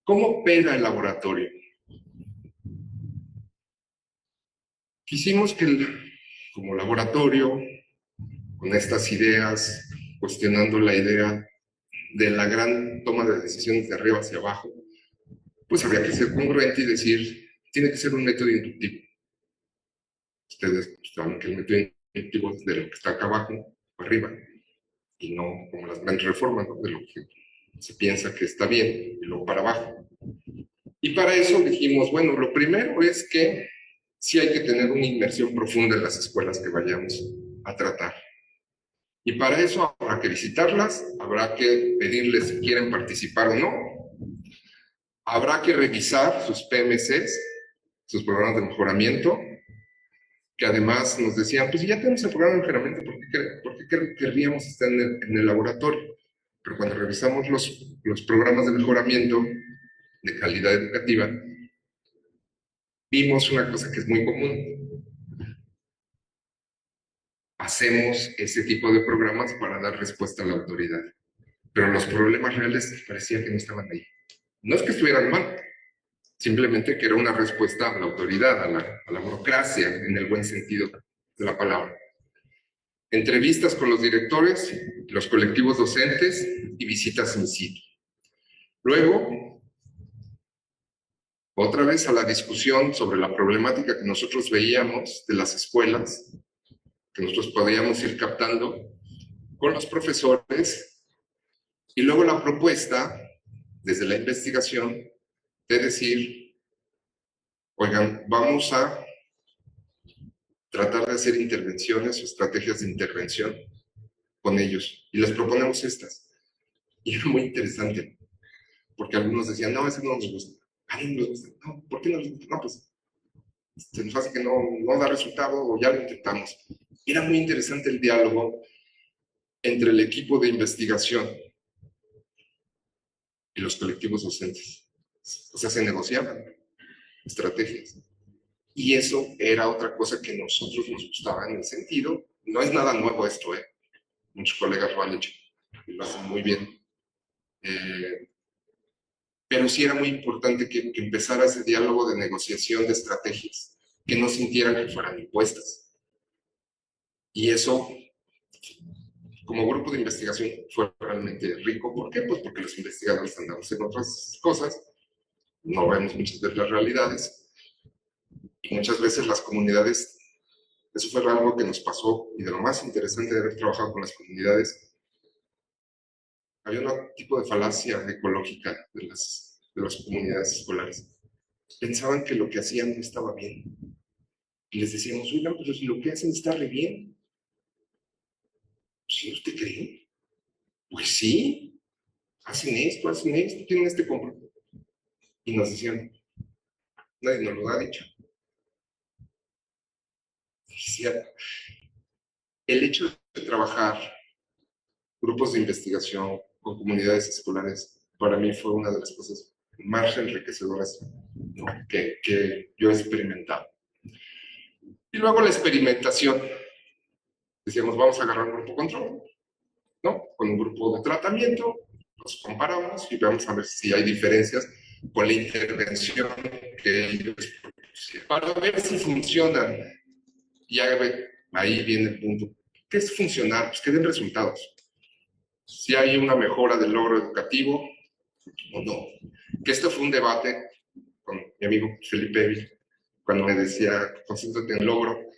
¿Cómo opera el laboratorio? Quisimos que como laboratorio, con estas ideas, cuestionando la idea de la gran toma de decisiones de arriba hacia abajo, pues había que ser congruente y decir, tiene que ser un método inductivo. Ustedes saben que el método inductivo es de lo que está acá abajo, arriba, y no como las grandes reformas, ¿no? De lo que se piensa que está bien, y luego para abajo. Y para eso dijimos, bueno, lo primero es que sí hay que tener una inmersión profunda en las escuelas que vayamos a tratar. Y para eso habrá que visitarlas, habrá que pedirles si quieren participar o no, habrá que revisar sus PMCs, sus programas de mejoramiento, que además nos decían, pues si ya tenemos el programa de mejoramiento, ¿por qué querríamos estar en el laboratorio? Pero cuando revisamos los programas de mejoramiento de calidad educativa, vimos una cosa que es muy común. Hacemos ese tipo de programas para dar respuesta a la autoridad, pero los problemas reales parecía que no estaban ahí. No es que estuvieran mal, simplemente que era una respuesta a la autoridad, a la burocracia, en el buen sentido de la palabra. Entrevistas con los directores, los colectivos docentes y visitas in situ. Luego, otra vez a la discusión sobre la problemática que nosotros veíamos de las escuelas, que nosotros podíamos ir captando con los profesores, y luego la propuesta, desde la investigación, de decir, oigan, vamos a tratar de hacer intervenciones o estrategias de intervención con ellos, y les proponemos estas. Y era muy interesante, porque algunos decían, no, ese no nos gusta. A mí no me gusta. No, ¿por qué no les gusta? No, pues se nos hace que no da resultado o ya lo intentamos. Y era muy interesante el diálogo entre el equipo de investigación y los colectivos docentes. O sea, se negociaban estrategias. Y eso era otra cosa que a nosotros nos gustaba en el sentido, no es nada nuevo esto, muchos colegas lo han hecho y lo hacen muy bien. Pero sí era muy importante que empezara ese diálogo de negociación de estrategias, que no sintieran que fueran impuestas. Y eso, como grupo de investigación, fue realmente rico. ¿Por qué? Pues porque los investigadores andamos en otras cosas, no vemos muchas veces las realidades, y muchas veces las comunidades, eso fue algo que nos pasó, y de lo más interesante de haber trabajado con las comunidades, había un tipo de falacia ecológica de las comunidades escolares. pensaban que lo que hacían no estaba bien. Y les decíamos, oigan, pero si lo que hacen está re bien. ¿Sí usted cree? Pues sí, hacen esto, tienen este compromiso. Y nos decían, nadie nos lo ha dicho. Decía, el hecho de trabajar grupos de investigación con comunidades escolares, para mí fue una de las cosas más enriquecedoras, ¿no?, que yo he experimentado. Y luego la experimentación. Decíamos, vamos a agarrar un grupo control, ¿no?, con un grupo de tratamiento, los comparamos y vamos a ver si hay diferencias con la intervención que ellos propusieron, para ver si funcionan. Y ahí viene el punto. ¿Qué es funcionar? Pues que den resultados. Si hay una mejora del logro educativo o no. Que esto fue un debate con mi amigo Felipe Evil, cuando me decía, concéntrate en logro.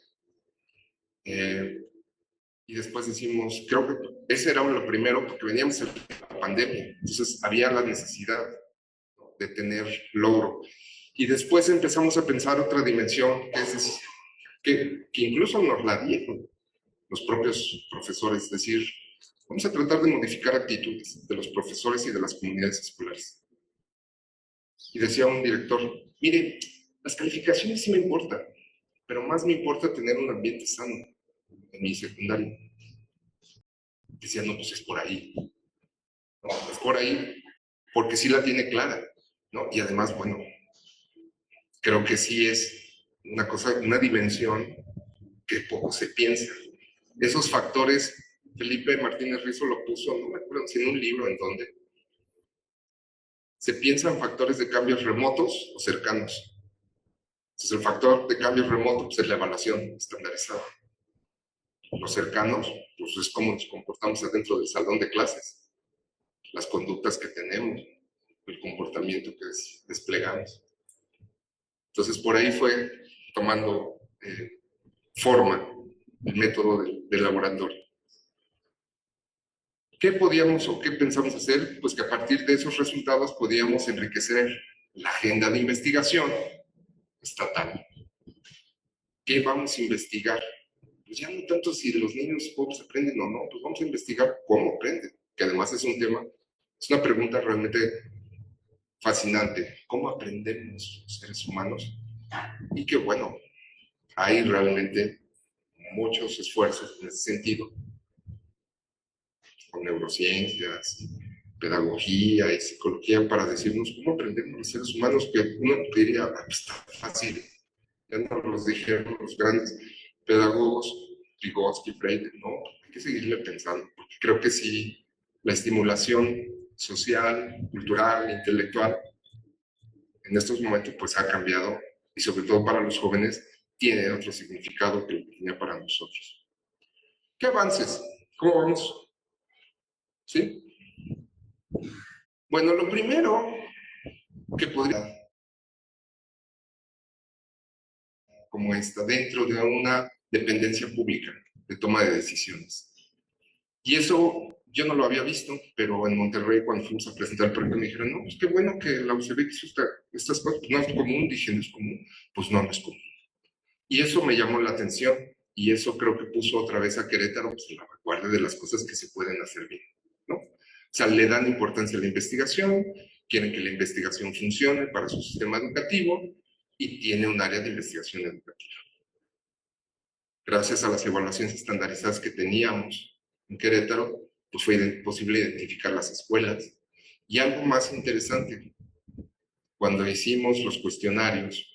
Y después decimos, creo que ese era lo primero, porque veníamos de la pandemia, entonces había la necesidad de tener logro. Y después empezamos a pensar otra dimensión, que es que incluso nos la dieron los propios profesores, es decir, vamos a tratar de modificar actitudes de los profesores y de las comunidades escolares. Y decía un director, mire, las calificaciones sí me importan, pero más me importa tener un ambiente sano en mi secundaria. Decía, no, pues es por ahí. No, es por ahí, porque sí la tiene clara, ¿no? Y además, bueno, creo que sí es una cosa, una dimensión que poco se piensa. Esos factores, Felipe Martínez Rizo lo puso, no me acuerdo si en un libro en donde se piensan factores de cambios remotos o cercanos. Entonces el factor de cambios remotos pues, es la evaluación estandarizada. Los cercanos, pues es cómo nos comportamos adentro del salón de clases, las conductas que tenemos, el comportamiento que desplegamos. Entonces por ahí fue tomando forma el método del laboratorio. ¿Qué podíamos o qué pensamos hacer? Pues que a partir de esos resultados podíamos enriquecer la agenda de investigación estatal. ¿Qué vamos a investigar? Pues ya no tanto si los niños pobres aprenden o no, pues vamos a investigar cómo aprenden, que además es un tema, es una pregunta realmente fascinante. ¿Cómo aprendemos los seres humanos? Y que bueno, hay realmente muchos esfuerzos en ese sentido, con neurociencias, pedagogía y psicología para decirnos cómo aprendemos los seres humanos, que uno diría, está fácil, ya nos los dijeron los grandes pedagogos, Vygotsky, Freire, no, hay que seguirle pensando, porque creo que sí, la estimulación social, cultural, intelectual, en estos momentos pues ha cambiado, y sobre todo para los jóvenes, tiene otro significado que lo que tenía para nosotros. ¿Qué avances? ¿Cómo vamos? ¿Sí? Bueno, lo primero que podría, como esta, dentro de una dependencia pública de toma de decisiones. Y eso yo no lo había visto, pero en Monterrey cuando fuimos a presentar el proyecto me dijeron, no, pues qué bueno que la UCB hizo estas cosas, pues no es común, dije, no es común, pues no, no es común. Y eso me llamó la atención y eso creo que puso otra vez a Querétaro pues, en la vanguardia de las cosas que se pueden hacer bien, ¿no? O sea, le dan importancia a la investigación, quieren que la investigación funcione para su sistema educativo y tiene un área de investigación educativa. Gracias a las evaluaciones estandarizadas que teníamos en Querétaro, pues fue posible identificar las escuelas. Y algo más interesante, cuando hicimos los cuestionarios,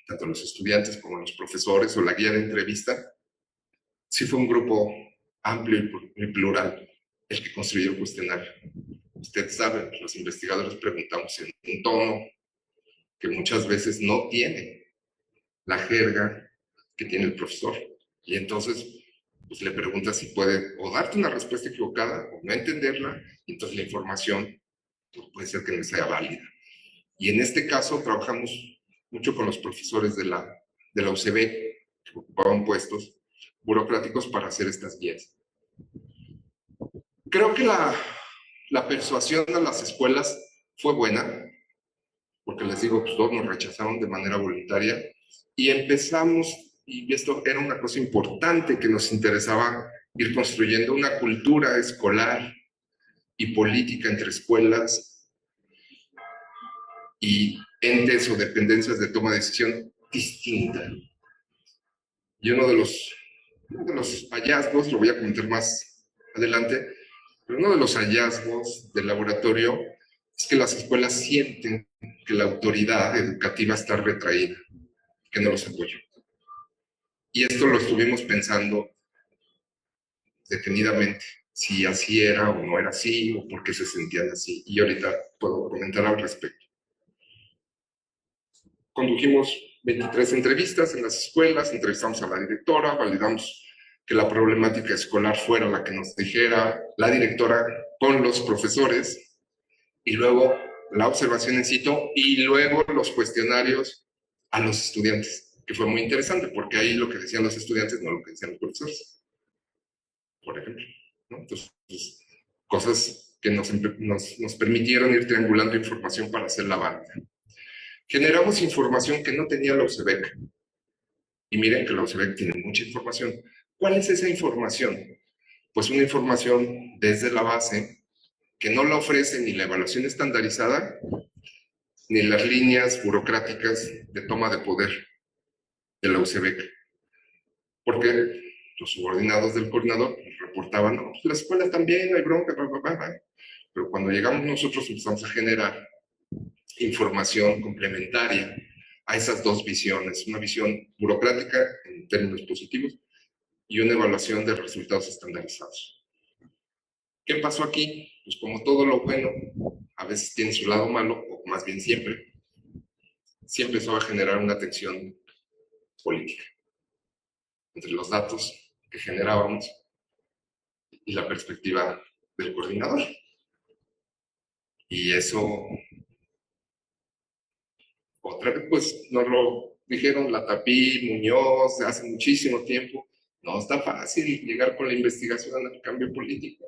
tanto los estudiantes como los profesores o la guía de entrevista, sí fue un grupo amplio y plural el que construyó el cuestionario. Usted sabe, los investigadores preguntamos en un tono que muchas veces no tiene la jerga que tiene el profesor. Y entonces, pues le preguntas si puede o darte una respuesta equivocada o no entenderla, y entonces la información pues, puede ser que no sea válida. Y en este caso trabajamos mucho con los profesores de la UCB, que ocupaban puestos burocráticos para hacer estas guías. Creo que la persuasión a las escuelas fue buena, porque porque les digo, pues todos nos rechazaron de manera voluntaria, y empezamos, y esto era una cosa importante que nos interesaba, ir construyendo una cultura escolar y política entre escuelas y entes o dependencias de toma de decisión distinta. Y uno de los hallazgos, lo voy a comentar más adelante, pero uno de los hallazgos del laboratorio es que las escuelas sienten que la autoridad educativa está retraída, que no los apoya. Y esto lo estuvimos pensando detenidamente, si así era o no era así, o por qué se sentían así. Y ahorita puedo comentar al respecto. Condujimos 23 entrevistas en las escuelas, entrevistamos a la directora, validamos que la problemática escolar fuera la que nos dijera la directora con los profesores, y luego la observación en sitio, y luego los cuestionarios a los estudiantes, que fue muy interesante, porque ahí lo que decían los estudiantes no lo que decían los profesores, por ejemplo, ¿no? Entonces, pues, cosas que nos permitieron ir triangulando información para hacer la banda. Generamos información que no tenía la UCEBEC. Y miren que la UCEBEC tiene mucha información. ¿Cuál es esa información? Pues una información desde la base que no la ofrece ni la evaluación estandarizada, ni las líneas burocráticas de toma de poder de la UCEBEC. Porque los subordinados del coordinador reportaban, no, pues la escuela también, no hay bronca, bla, bla, bla. Pero cuando llegamos nosotros empezamos a generar información complementaria a esas dos visiones, una visión burocrática en términos positivos y una evaluación de resultados estandarizados. ¿Qué pasó aquí? Pues como todo lo bueno, a veces tiene su lado malo, o más bien siempre, sí empezó a generar una tensión política entre los datos que generábamos y la perspectiva del coordinador. Y eso, otra vez, pues nos lo dijeron la Tapí, Muñoz, hace muchísimo tiempo. No está fácil llegar con la investigación al cambio político.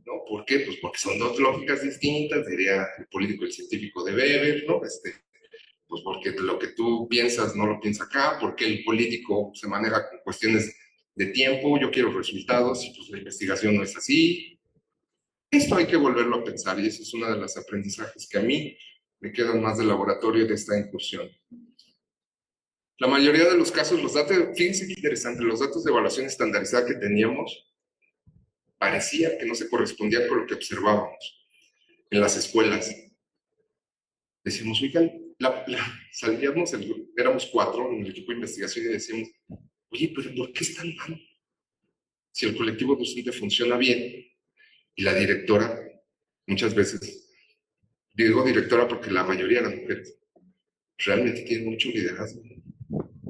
¿No? ¿Por qué? Pues porque son dos lógicas distintas, diría el político y el científico de Weber, ¿no? Pues porque lo que tú piensas no lo piensa acá, porque el político se maneja con cuestiones de tiempo, yo quiero resultados, y pues la investigación no es así. Esto hay que volverlo a pensar, y eso es uno de los aprendizajes que a mí me quedan más del laboratorio de esta incursión. La mayoría de los casos, los datos, fíjense qué interesante, los datos de evaluación estandarizada que teníamos parecía que no se correspondían con lo que observábamos en las escuelas. Decíamos, oigan, salíamos, éramos 4 en el equipo de investigación y decíamos, oye, pero ¿por qué están mal? Si el colectivo docente funciona bien y la directora, muchas veces, digo directora porque la mayoría de las mujeres realmente tienen mucho liderazgo.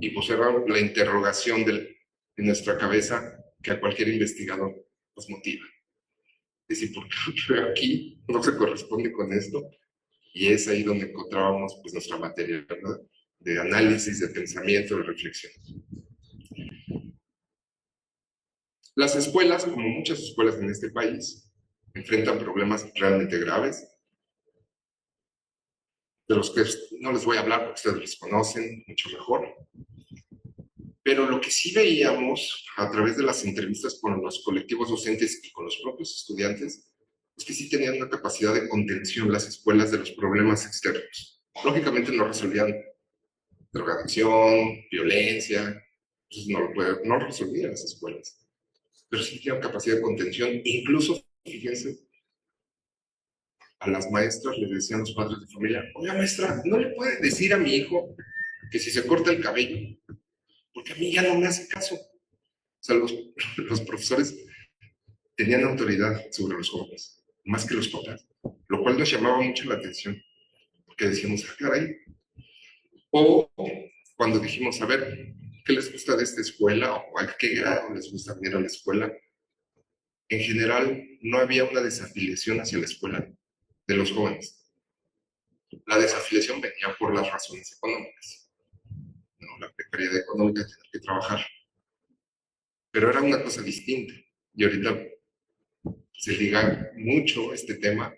Y pues era la interrogación de nuestra cabeza que a cualquier investigador nos motiva. Decir, ¿por qué aquí no se corresponde con esto? Y es ahí donde encontrábamos pues, nuestra materia, ¿verdad? De análisis, de pensamiento, de reflexión. Las escuelas, como muchas escuelas en este país, enfrentan problemas realmente graves, de los que no les voy a hablar porque ustedes los conocen mucho mejor. Pero lo que sí veíamos a través de las entrevistas con los colectivos docentes y con los propios estudiantes es que sí tenían una capacidad de contención las escuelas de los problemas externos. Lógicamente no resolvían drogadicción, violencia, entonces no lo resolvían las escuelas. Pero sí tenían capacidad de contención, incluso, fíjense, a las maestras les decían los padres de familia, oiga maestra, ¿no le puede decir a mi hijo que si se corta el cabello? Porque a mí ya no me hace caso. O sea, los profesores tenían autoridad sobre los jóvenes, más que los papás, lo cual nos llamaba mucho la atención, porque decíamos, ah, caray. O cuando dijimos, a ver, ¿qué les gusta de esta escuela? ¿O a qué grado les gusta venir a la escuela? En general, no había una desafiliación hacia la escuela de los jóvenes. La desafiliación venía por las razones económicas, ¿no? La precariedad económica, tener que trabajar. Pero era una cosa distinta. Y ahorita se liga mucho este tema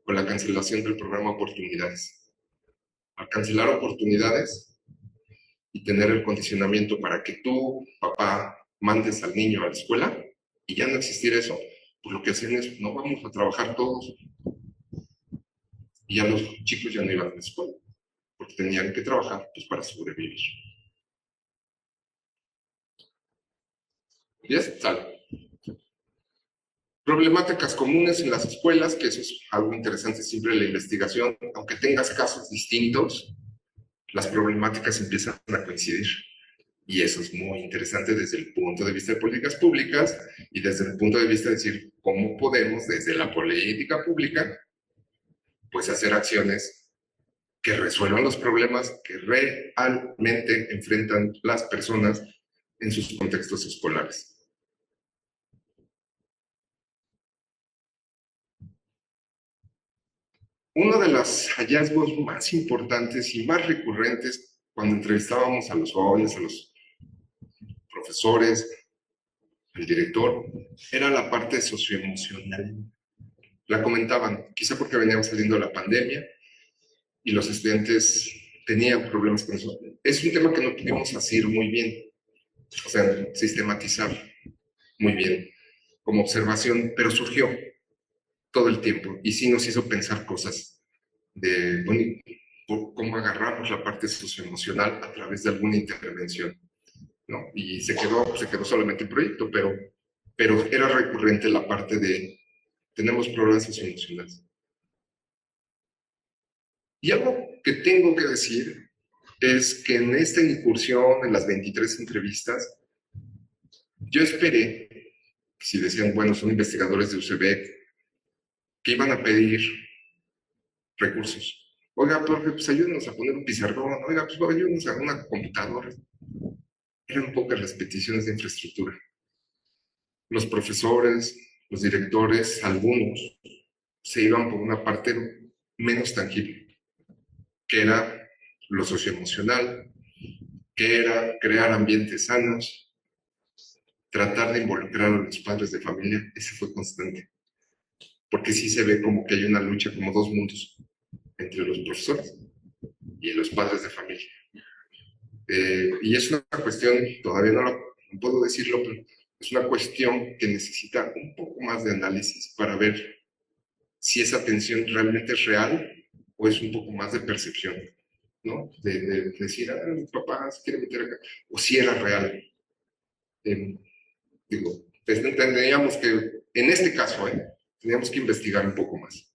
con la cancelación del programa Oportunidades. al cancelar oportunidades y tener el condicionamiento para que tú, papá, mandes al niño a la escuela y ya no existir eso, pues lo que hacen es, no vamos a trabajar todos. Y ya los chicos ya no iban a la escuela, porque tenían que trabajar pues, para sobrevivir. ¿Ya sale? Problemáticas comunes en las escuelas, que eso es algo interesante siempre en la investigación, aunque tengas casos distintos, las problemáticas empiezan a coincidir. Y eso es muy interesante desde el punto de vista de políticas públicas y desde el punto de vista de decir cómo podemos desde la política pública pues hacer acciones que resuelvan los problemas que realmente enfrentan las personas en sus contextos escolares. Uno de los hallazgos más importantes y más recurrentes cuando entrevistábamos a los jóvenes, a los profesores, al director, era la parte socioemocional. La comentaban, quizá porque veníamos saliendo de la pandemia y los estudiantes tenían problemas con eso. Es un tema que no pudimos hacer muy bien, o sea, sistematizar muy bien como observación, pero surgió todo el tiempo y sí nos hizo pensar cosas de, bueno, cómo agarramos la parte socioemocional a través de alguna intervención, ¿no? Y se quedó solamente el proyecto, pero era recurrente la parte de tenemos problemas socioemocionales. Y algo que tengo que decir es que en esta incursión, en las 23 entrevistas, yo esperé, si decían, bueno, son investigadores de UCB, que iban a pedir recursos. Oiga, profe, pues ayúdenos a poner un pizarrón, oiga, pues ayúdenos a una computadora. Eran pocas las peticiones de infraestructura. Los profesores, los directores, algunos, se iban por una parte menos tangible, que era lo socioemocional, que era crear ambientes sanos, tratar de involucrar a los padres de familia. Ese fue constante. Porque sí se ve como que hay una lucha, como dos mundos, entre los profesores y los padres de familia. Y es una cuestión, todavía no puedo decirlo, pero es una cuestión que necesita un poco más de análisis para ver si esa tensión realmente es real o es un poco más de percepción, ¿no? De decir, mi papá se quiere meter acá, o si era real. Digo, tendríamos que, en este caso, teníamos que investigar un poco más.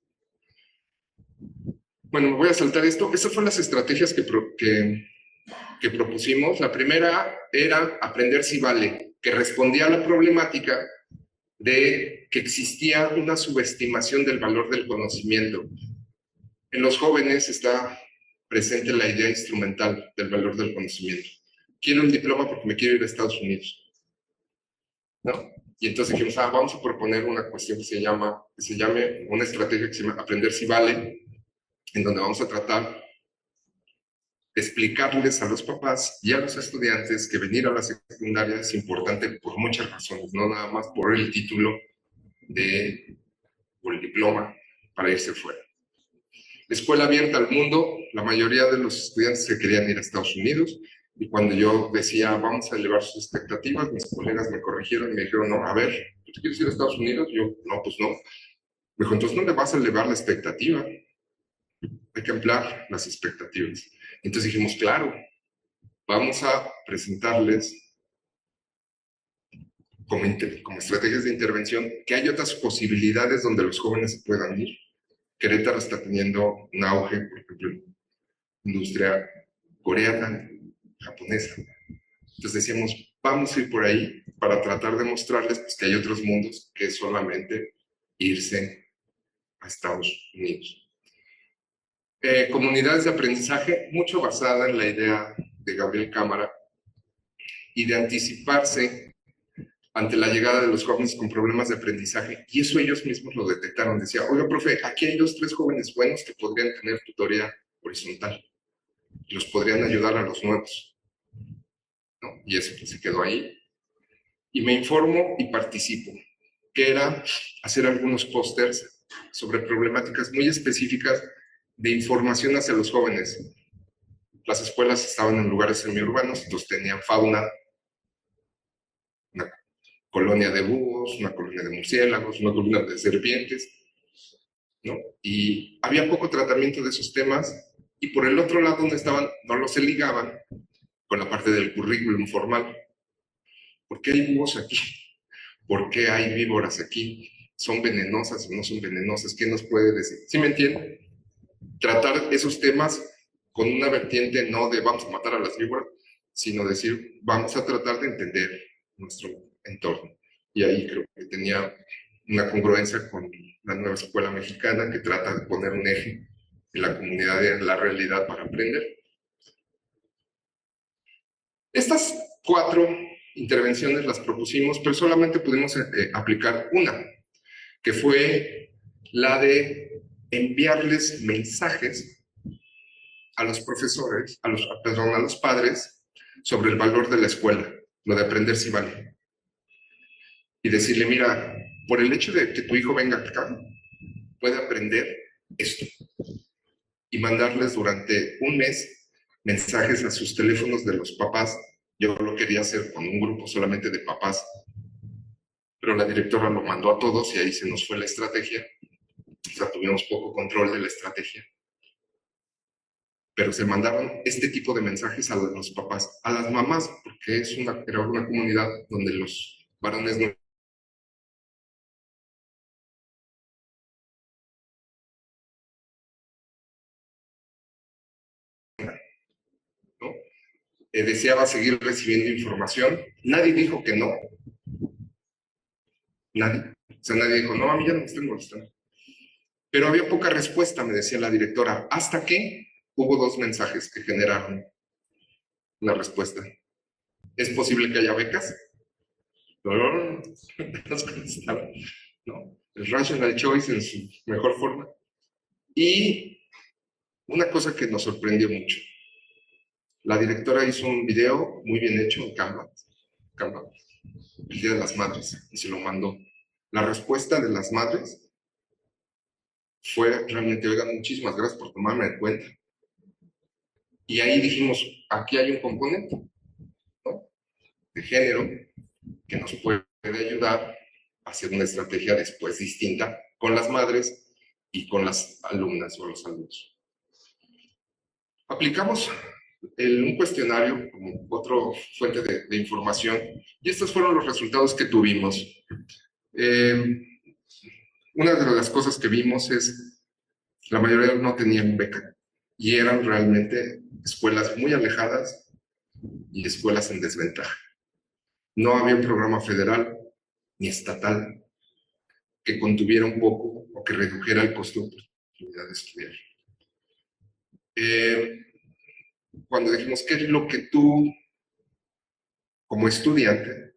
Bueno, me voy a saltar esto. Esas fueron las estrategias que propusimos. La primera era aprender si vale, que respondía a la problemática de que existía una subestimación del valor del conocimiento. En los jóvenes está presente la idea instrumental del valor del conocimiento. Quiero un diploma porque me quiero ir a Estados Unidos, ¿no? Y entonces dijimos, vamos a proponer una cuestión que se llame una estrategia que se llama aprender si vale, en donde vamos a tratar de explicarles a los papás y a los estudiantes que venir a la secundaria es importante por muchas razones, no nada más por el título o el diploma para irse fuera. Escuela abierta al mundo, la mayoría de los estudiantes se querían ir a Estados Unidos y cuando yo decía vamos a elevar sus expectativas, mis colegas me corrigieron y me dijeron, no, a ver, ¿tú te quieres ir a Estados Unidos? Yo, no, pues no. Me dijo, entonces no le vas a elevar la expectativa, hay que ampliar las expectativas. Entonces dijimos, claro, vamos a presentarles como estrategias de intervención que hay otras posibilidades donde los jóvenes se puedan ir. Querétaro está teniendo un auge, por ejemplo, en industria coreana, japonesa. Entonces decíamos, vamos a ir por ahí para tratar de mostrarles pues, que hay otros mundos que solamente irse a Estados Unidos. Comunidades de aprendizaje, mucho basada en la idea de Gabriel Cámara y de anticiparse ante la llegada de los jóvenes con problemas de aprendizaje, y eso ellos mismos lo detectaron. Decía, oiga, profe, aquí hay 2 o 3 jóvenes buenos que podrían tener tutoría horizontal, y los podrían ayudar a los nuevos, ¿no? Y eso pues, se quedó ahí. Y me informo y participo, que era hacer algunos pósters sobre problemáticas muy específicas de información hacia los jóvenes. las escuelas estaban en lugares semiurbanos, entonces tenían fauna, una colonia de búhos, una colonia de murciélagos, una colonia de serpientes, ¿no? Y había poco tratamiento de esos temas, y por el otro lado no los se ligaban con la parte del currículum formal. ¿Por qué hay búhos aquí? ¿Por qué hay víboras aquí? ¿Son venenosas o no son venenosas? ¿Qué nos puede decir? ¿Sí me entienden? Tratar esos temas con una vertiente no de vamos a matar a las víboras, sino decir vamos a tratar de entender nuestro entorno. Y ahí creo que tenía una congruencia con la nueva escuela mexicana que trata de poner un eje en la comunidad de la realidad para aprender. Estas 4 intervenciones las propusimos, pero solamente pudimos aplicar una, que fue la de enviarles mensajes a los profesores, a los padres, sobre el valor de la escuela, lo de aprender si vale. Y decirle, mira, por el hecho de que tu hijo venga acá, puede aprender esto. Y mandarles durante un mes mensajes a sus teléfonos de los papás. Yo lo quería hacer con un grupo solamente de papás, pero la directora lo mandó a todos y ahí se nos fue la estrategia. O sea, tuvimos poco control de la estrategia. Pero se mandaron este tipo de mensajes a los papás, a las mamás, porque era una comunidad donde los varones no. ¿No? Deseaba seguir recibiendo información. Nadie dijo que no. Nadie. O sea, nadie dijo, no, a mí ya no me están molestando. Pero había poca respuesta, me decía la directora, hasta que hubo 2 mensajes que generaron una respuesta. ¿Es posible que haya becas? No, nos contestaron. No. El rational choice en su mejor forma. Y una cosa que nos sorprendió mucho. La directora hizo un video muy bien hecho en Canva, el Día de las Madres, y se lo mandó. La respuesta de las madres fue realmente, oigan, muchísimas gracias por tomarme en cuenta. Y ahí dijimos, aquí hay un componente, ¿no?, de género que nos puede ayudar a hacer una estrategia después distinta con las madres y con las alumnas o los alumnos. Aplicamos un cuestionario como otra fuente de información y estos fueron los resultados que tuvimos. Una de las cosas que vimos es la mayoría no tenían beca y eran realmente escuelas muy alejadas y escuelas en desventaja. No había un programa federal ni estatal que contuviera un poco o que redujera el costo de oportunidad de estudiar. Cuando dijimos, ¿qué es lo que tú, como estudiante,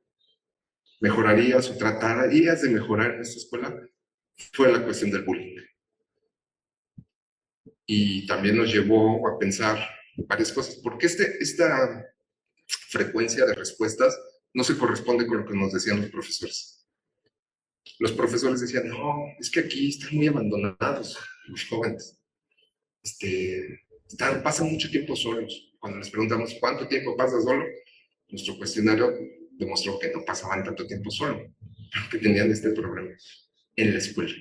mejorarías o tratarías de mejorar en esta escuela? Fue la cuestión del bullying. Y también nos llevó a pensar varias cosas. ¿Por qué esta frecuencia de respuestas no se corresponde con lo que nos decían los profesores? Los profesores decían, no, es que aquí están muy abandonados los jóvenes. Pasan mucho tiempo solos. Cuando les preguntamos cuánto tiempo pasas solo, nuestro cuestionario demostró que no pasaban tanto tiempo solo, que tenían este problema en la escuela.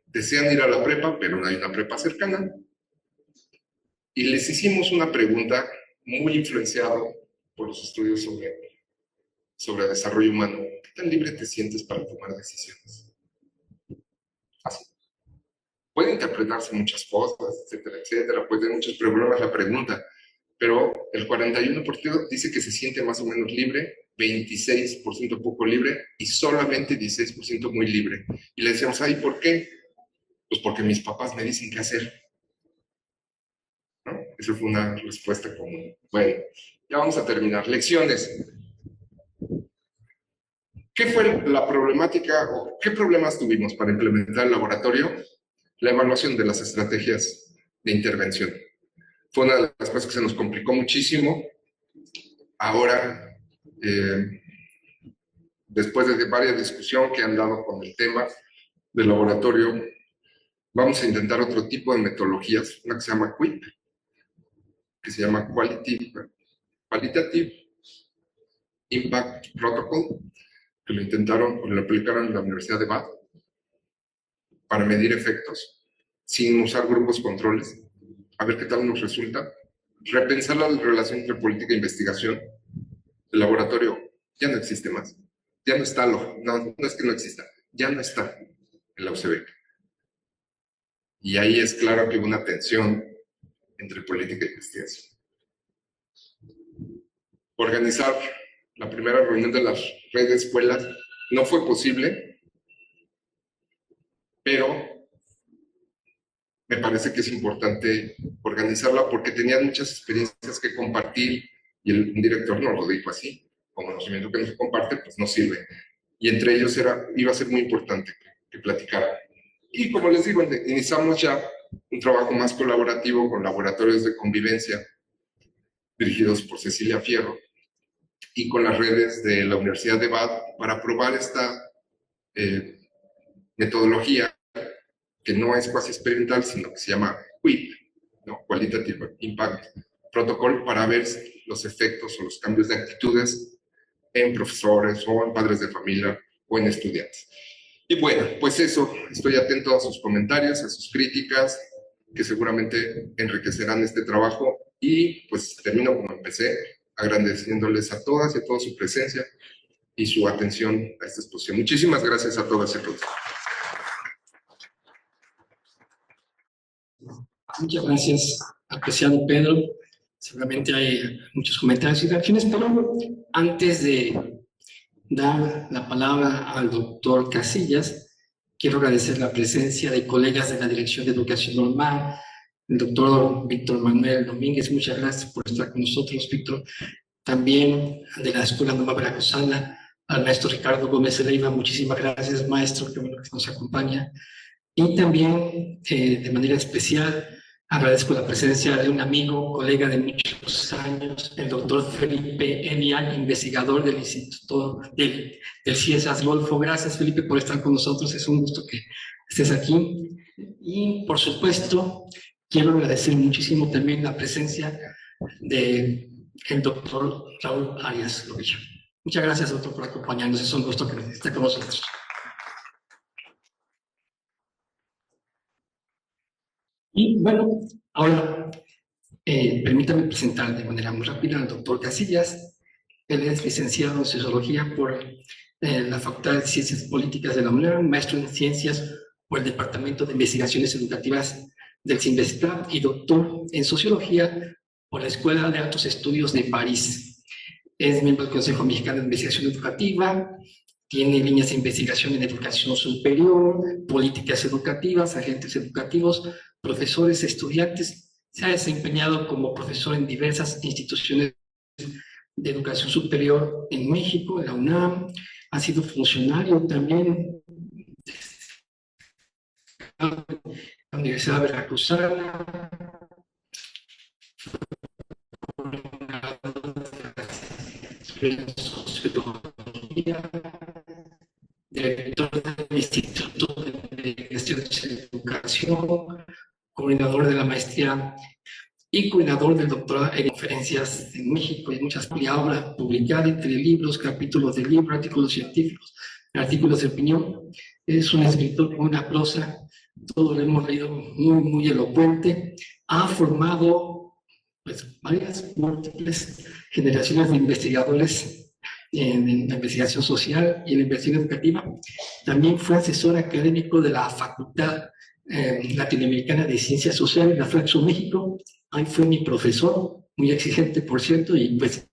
Desean ir a la prepa, pero no hay una prepa cercana. Y les hicimos una pregunta muy influenciada por los estudios sobre desarrollo humano. ¿Qué tan libre te sientes para tomar decisiones? Así. Puede interpretarse muchas cosas, etcétera, etcétera. Puede tener muchos problemas la pregunta, pero el 41% dice que se siente más o menos libre, 26% poco libre y solamente 16% muy libre. Y le decíamos, ¿ay, por qué? Pues porque mis papás me dicen qué hacer. ¿No? Esa fue una respuesta común. Bueno, ya vamos a terminar. Lecciones. ¿Qué fue la problemática o qué problemas tuvimos para implementar el laboratorio? La evaluación de las estrategias de intervención. Fue una de las cosas que se nos complicó muchísimo. Ahora, después de varias discusiones que han dado con el tema del laboratorio, vamos a intentar otro tipo de metodologías, una que se llama QUIP, que se llama Qualitative Impact Protocol, que lo intentaron, o lo aplicaron en la Universidad de Bath para medir efectos sin usar grupos controles, a ver qué tal nos resulta. Repensar la relación entre política e investigación. El laboratorio ya no existe más. Ya no está, no es que no exista, ya no está en la UCB. Y ahí es claro que hubo una tensión entre política e investigación. Organizar la primera reunión de las redes de escuelas no fue posible, pero me parece que es importante organizarla porque tenían muchas experiencias que compartir y el director nos lo dijo así: conocimiento que no se comparte, pues no sirve. Y entre ellos iba a ser muy importante que platicaran. Y como les digo, iniciamos ya un trabajo más colaborativo con laboratorios de convivencia dirigidos por Cecilia Fierro y con las redes de la Universidad de Bath para probar esta metodología que no es cuasi experimental, sino que se llama QUIP, ¿no? Qualitative Impact Protocol, para ver los efectos o los cambios de actitudes en profesores o en padres de familia o en estudiantes. Y bueno, pues eso, estoy atento a sus comentarios, a sus críticas, que seguramente enriquecerán este trabajo, y pues termino como empecé, agradeciéndoles a todas y a todos su presencia y su atención a esta exposición. Muchísimas gracias a todas y a todos. Muchas gracias, apreciado Pedro. Seguramente hay muchos comentarios y reacciones, pero antes de dar la palabra al doctor Casillas, quiero agradecer la presencia de colegas de la Dirección de Educación Normal, el doctor Víctor Manuel Domínguez. Muchas gracias por estar con nosotros, Víctor. También de la Escuela Normal Veracruzana, al maestro Ricardo Gómez Leiva. Muchísimas gracias, maestro, que bueno que nos acompaña. Y también, de manera especial, agradezco la presencia de un amigo, colega de muchos años, el doctor Felipe Enial, investigador del Instituto del CIESAS Golfo. Gracias, Felipe, por estar con nosotros. Es un gusto que estés aquí. Y, por supuesto, quiero agradecer muchísimo también la presencia del doctor Raúl Arias Lovillo. Muchas gracias, doctor, por acompañarnos. Es un gusto que esté con nosotros. Y bueno, ahora permítame presentar de manera muy rápida al doctor Casillas. Él es licenciado en Sociología por la Facultad de Ciencias Políticas de la UNAM, maestro en Ciencias por el Departamento de Investigaciones Educativas del CINVESTAP y doctor en Sociología por la Escuela de Altos Estudios de París. Es miembro del Consejo Mexicano de Investigación Educativa, tiene líneas de investigación en educación superior, políticas educativas, agentes educativos, profesores, estudiantes. Se ha desempeñado como profesor en diversas instituciones de educación superior en México, en la UNAM. Ha sido funcionario también de la Universidad Veracruzana, director del Instituto de Gestión de Educación, coordinador de la maestría y coordinador del doctorado en conferencias en México y muchas obras publicadas entre libros, capítulos de libros, artículos científicos, artículos de opinión. Es un escritor con una prosa, todo lo hemos leído, muy elocuente. Ha formado pues, varias múltiples generaciones de investigadores en la investigación social y en la investigación educativa. También fue asesor académico de la Facultad Latinoamericana de Ciencias Sociales, la Flaxo México. Ahí fue mi profesor, muy exigente, por cierto, y pues...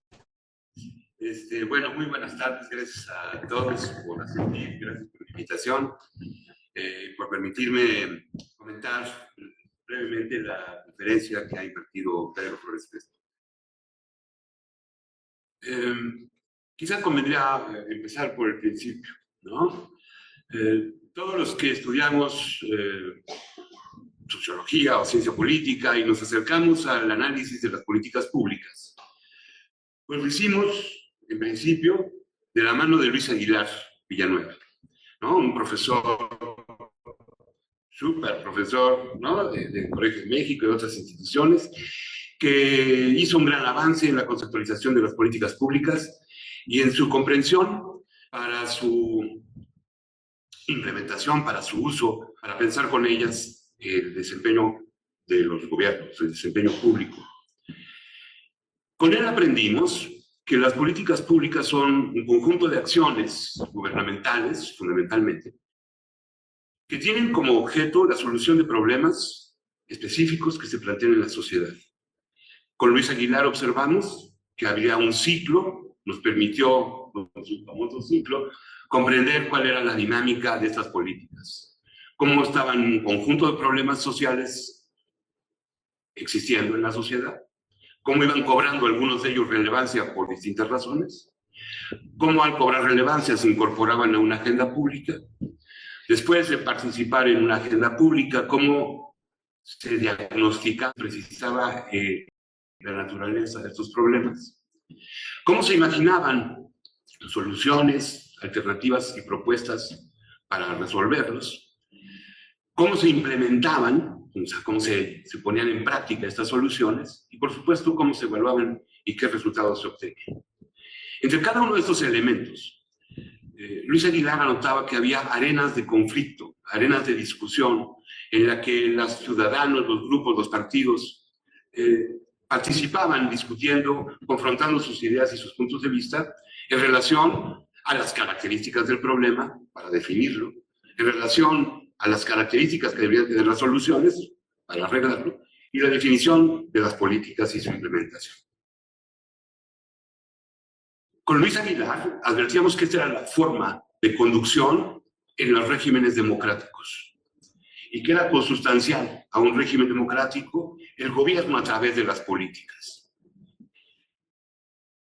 Bueno, muy buenas tardes, gracias a todos por asistir, gracias por la invitación, por permitirme comentar brevemente la conferencia que ha impartido Pedro Flores Crespo. Quizás convendría empezar por el principio, ¿no? Todos los que estudiamos sociología o ciencia política y nos acercamos al análisis de las políticas públicas, pues lo hicimos, en principio, de la mano de Luis Aguilar Villanueva, ¿no? Un profesor súper profesor, ¿no? Del Colegio de México y de otras instituciones, que hizo un gran avance en la conceptualización de las políticas públicas y en su comprensión para su implementación, para su uso, para pensar con ellas el desempeño de los gobiernos, el desempeño público. Con él aprendimos que las políticas públicas son un conjunto de acciones gubernamentales, fundamentalmente, que tienen como objeto la solución de problemas específicos que se plantean en la sociedad. Con Luis Aguilar observamos que había un ciclo, nos permitió, con su famoso ciclo, comprender cuál era la dinámica de estas políticas, cómo estaban un conjunto de problemas sociales existiendo en la sociedad, cómo iban cobrando algunos de ellos relevancia por distintas razones, cómo al cobrar relevancia se incorporaban a una agenda pública, después de participar en una agenda pública, cómo se diagnosticaba, precisaba la naturaleza de estos problemas, cómo se imaginaban soluciones, alternativas y propuestas para resolverlos, cómo se implementaban, o sea, cómo se ponían en práctica estas soluciones y, por supuesto, cómo se evaluaban y qué resultados se obtenían. Entre cada uno de estos elementos, Luis Aguilar anotaba que había arenas de conflicto, arenas de discusión, en la que los ciudadanos, los grupos, los partidos participaban discutiendo, confrontando sus ideas y sus puntos de vista en relación a las características del problema, para definirlo, en relación a las características que deberían tener las soluciones, para arreglarlo, y la definición de las políticas y su implementación. Con Luis Aguilar advertíamos que esta era la forma de conducción en los regímenes democráticos y que era consustancial a un régimen democrático el gobierno a través de las políticas.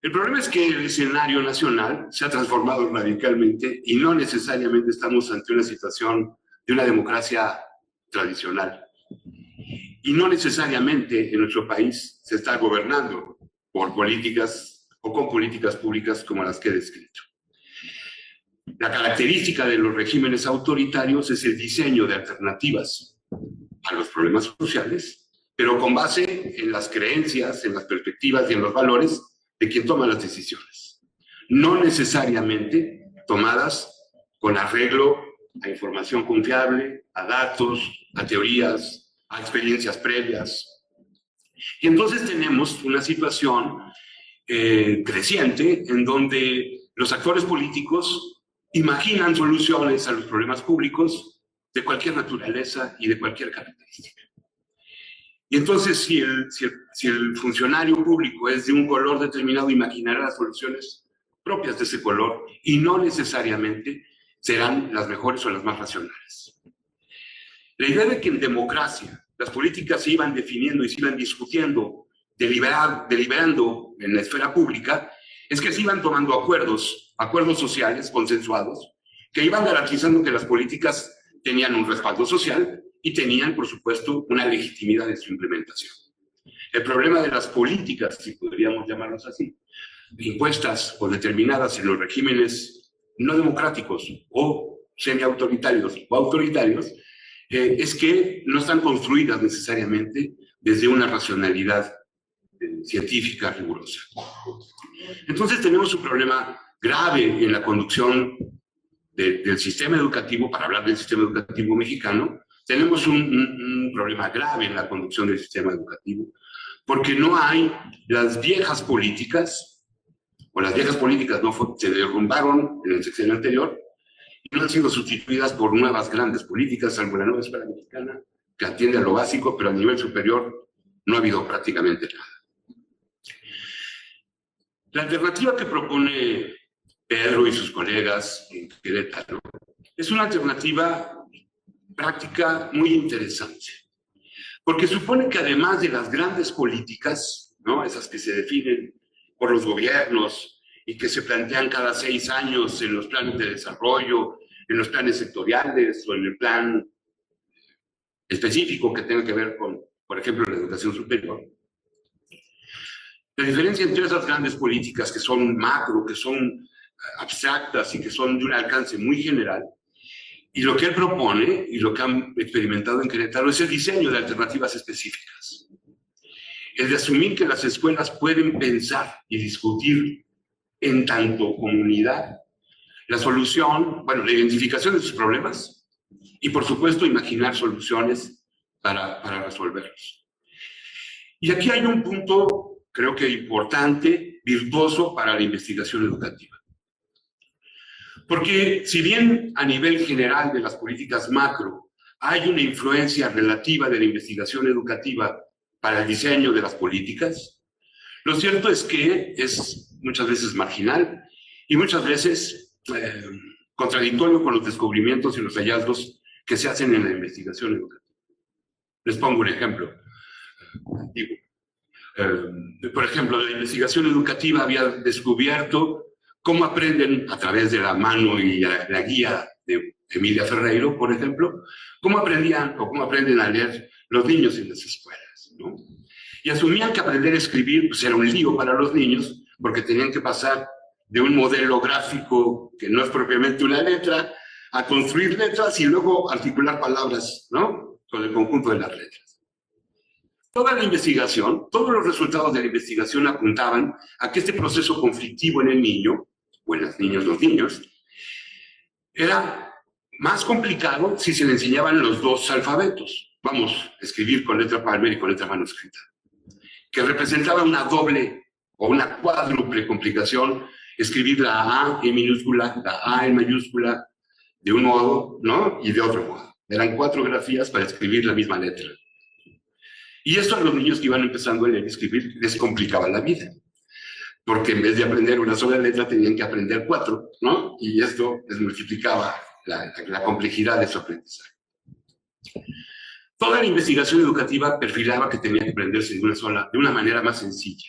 El problema es que el escenario nacional se ha transformado radicalmente y no necesariamente estamos ante una situación de una democracia tradicional. Y no necesariamente en nuestro país se está gobernando por políticas o con políticas públicas como las que he descrito. La característica de los regímenes autoritarios es el diseño de alternativas a los problemas sociales, pero con base en las creencias, en las perspectivas y en los valores de quien toma las decisiones. No necesariamente tomadas con arreglo a información confiable, a datos, a teorías, a experiencias previas. Y entonces tenemos una situación creciente en donde los actores políticos imaginan soluciones a los problemas públicos de cualquier naturaleza y de cualquier característica. Y entonces, si el funcionario público es de un color determinado, imaginará las soluciones propias de ese color y no necesariamente serán las mejores o las más racionales. La idea de que en democracia las políticas se iban definiendo y se iban discutiendo, deliberando en la esfera pública, es que se iban tomando acuerdos sociales consensuados, que iban garantizando que las políticas tenían un respaldo social y tenían, por supuesto, una legitimidad en su implementación. El problema de las políticas, si podríamos llamarlos así, impuestas o determinadas en los regímenes no democráticos o semi-autoritarios o autoritarios, es que no están construidas necesariamente desde una racionalidad científica rigurosa. Entonces tenemos un problema grave en la conducción del sistema educativo. Para hablar del sistema educativo mexicano, tenemos un problema grave en la conducción del sistema educativo, porque no hay las viejas políticas, o las viejas políticas se derrumbaron en el sexenio anterior, y no han sido sustituidas por nuevas grandes políticas, salvo la nueva escuela mexicana, que atiende a lo básico, pero a nivel superior no ha habido prácticamente nada. La alternativa que propone Pedro y sus colegas en Querétaro es una alternativa práctica muy interesante, porque supone que además de las grandes políticas, ¿no?, esas que se definen por los gobiernos y que se plantean cada 6 años en los planes de desarrollo, en los planes sectoriales o en el plan específico que tenga que ver con, por ejemplo, la educación superior. La diferencia entre esas grandes políticas que son macro, que son abstractas y que son de un alcance muy general, Y lo que él propone, y lo que han experimentado en Querétaro, es el diseño de alternativas específicas. El de asumir que las escuelas pueden pensar y discutir en tanto comunidad la solución, bueno, la identificación de sus problemas y, por supuesto, imaginar soluciones para resolverlos. Y aquí hay un punto, creo que importante, virtuoso para la investigación educativa. Porque si bien a nivel general de las políticas macro hay una influencia relativa de la investigación educativa para el diseño de las políticas, lo cierto es que es muchas veces marginal y muchas veces contradictorio con los descubrimientos y los hallazgos que se hacen en la investigación educativa. Les pongo un ejemplo. Por ejemplo, la investigación educativa había descubierto cómo aprenden a través de la mano y la guía de Emilia Ferreiro, por ejemplo, cómo aprendían o cómo aprenden a leer los niños en las escuelas, ¿no? Y asumían que aprender a escribir pues, era un lío para los niños porque tenían que pasar de un modelo gráfico que no es propiamente una letra a construir letras y luego articular palabras, ¿no? Con el conjunto de las letras. Toda la investigación, todos los resultados de la investigación apuntaban a que este proceso conflictivo en el niño, o en las niñas, los niños, era más complicado si se le enseñaban los dos alfabetos. Vamos, escribir con letra Palmer y con letra manuscrita, que representaba una doble o una cuádruple complicación escribir la A en minúscula, la A en mayúscula, de un modo, ¿no? Y de otro modo. Eran 4 grafías para escribir la misma letra. Y esto a los niños que iban empezando a leer y escribir les complicaba la vida. Porque en vez de aprender una sola letra tenían que aprender 4, ¿no? Y esto les multiplicaba la complejidad de su aprendizaje. Toda la investigación educativa perfilaba que tenía que aprenderse de una manera más sencilla.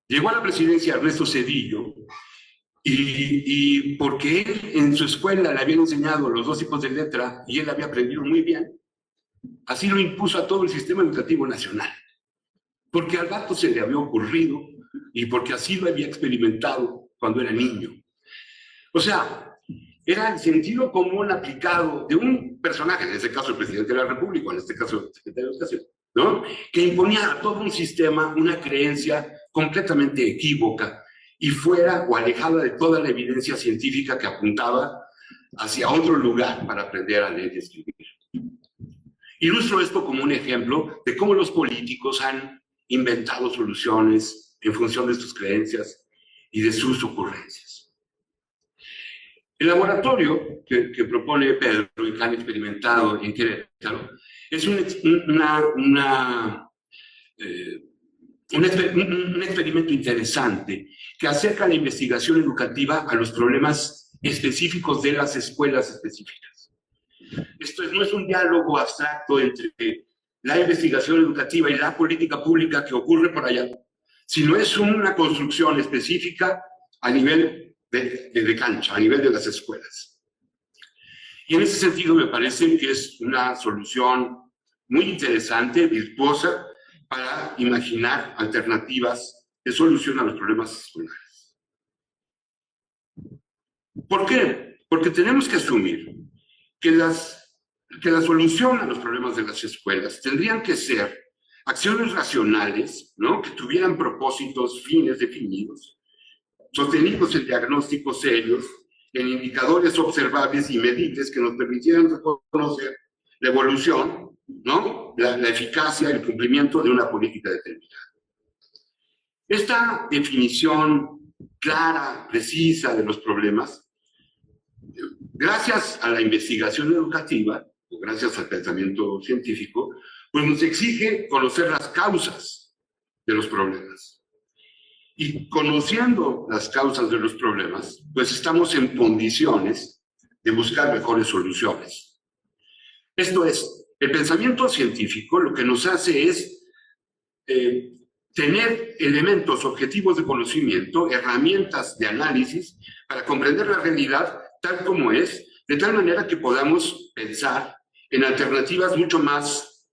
Llegó a la presidencia Ernesto Zedillo y porque él en su escuela le habían enseñado los 2 tipos de letra y él había aprendido muy bien, así lo impuso a todo el sistema educativo nacional. Porque al vato se le había ocurrido y porque así lo había experimentado cuando era niño. O sea, era el sentido común aplicado de un personaje, en este caso el presidente de la República, en este caso el secretario de Educación, ¿no? Que imponía a todo un sistema una creencia completamente equívoca y fuera o alejada de toda la evidencia científica que apuntaba hacia otro lugar para aprender a leer y escribir. Ilustro esto como un ejemplo de cómo los políticos han inventado soluciones en función de sus creencias y de sus ocurrencias. El laboratorio que propone Pedro y que han experimentado en Querétaro es un experimento interesante que acerca la investigación educativa a los problemas específicos de las escuelas específicas. Esto no es un diálogo abstracto entre la investigación educativa y la política pública que ocurre por allá, sino es una construcción específica a nivel de cancha, a nivel de las escuelas. Y en ese sentido me parece que es una solución muy interesante, virtuosa, para imaginar alternativas de solución a los problemas escolares. ¿Por qué? Porque tenemos que asumir que la solución a los problemas de las escuelas tendrían que ser acciones racionales, ¿no? Que tuvieran propósitos, fines definidos, sostenidos en diagnósticos serios, en indicadores observables y medibles que nos permitieran reconocer la evolución, ¿no? La eficacia y el cumplimiento de una política determinada. Esta definición clara, precisa de los problemas, gracias a la investigación educativa, o gracias al pensamiento científico, pues nos exige conocer las causas de los problemas. Y conociendo las causas de los problemas, pues estamos en condiciones de buscar mejores soluciones. Esto es, el pensamiento científico lo que nos hace es tener elementos objetivos de conocimiento, herramientas de análisis para comprender la realidad tal como es, de tal manera que podamos pensar en alternativas mucho más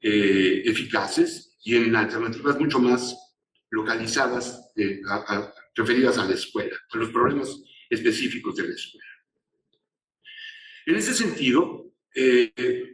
eficaces y en alternativas mucho más localizadas, referidas a la escuela, a los problemas específicos de la escuela. En ese sentido,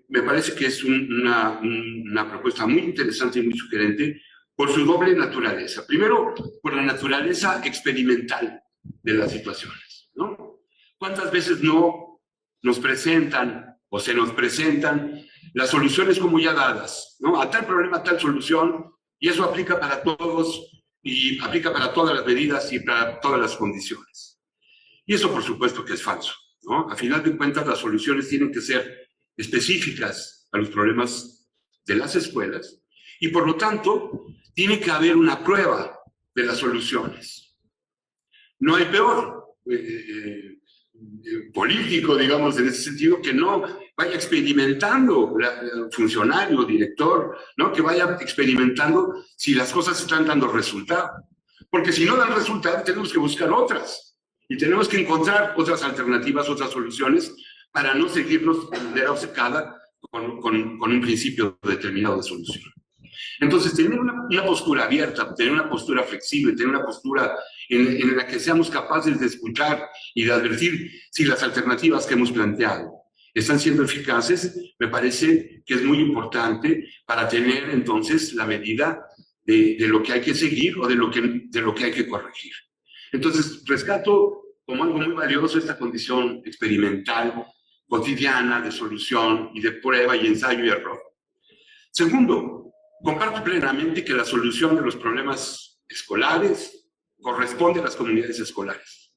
me parece que es una propuesta muy interesante y muy sugerente por su doble naturaleza. Primero, por la naturaleza experimental de las situaciones, ¿no? ¿Cuántas veces no nos presentan o se nos presentan las soluciones como ya dadas, ¿no? A tal problema, tal solución, y eso aplica para todos y aplica para todas las medidas y para todas las condiciones. Y eso, por supuesto, que es falso, ¿no? A final de cuentas, las soluciones tienen que ser específicas a los problemas de las escuelas y, por lo tanto, tiene que haber una prueba de las soluciones. No hay peor político, digamos, en ese sentido, que no vaya experimentando, funcionario, director, ¿no? Que vaya experimentando si las cosas están dando resultado. Porque si no dan resultado, tenemos que buscar otras. Y tenemos que encontrar otras alternativas, otras soluciones, para no seguirnos de manera obcecada con un principio determinado de solución. Entonces, tener una postura abierta, tener una postura flexible, tener una postura en la que seamos capaces de escuchar y de advertir si las alternativas que hemos planteado están siendo eficaces, me parece que es muy importante para tener entonces la medida de lo que hay que seguir o de lo que hay que corregir. Entonces, rescato como algo muy valioso esta condición experimental, cotidiana, de solución y de prueba y ensayo y error. Segundo, comparto plenamente que la solución de los problemas escolares corresponde a las comunidades escolares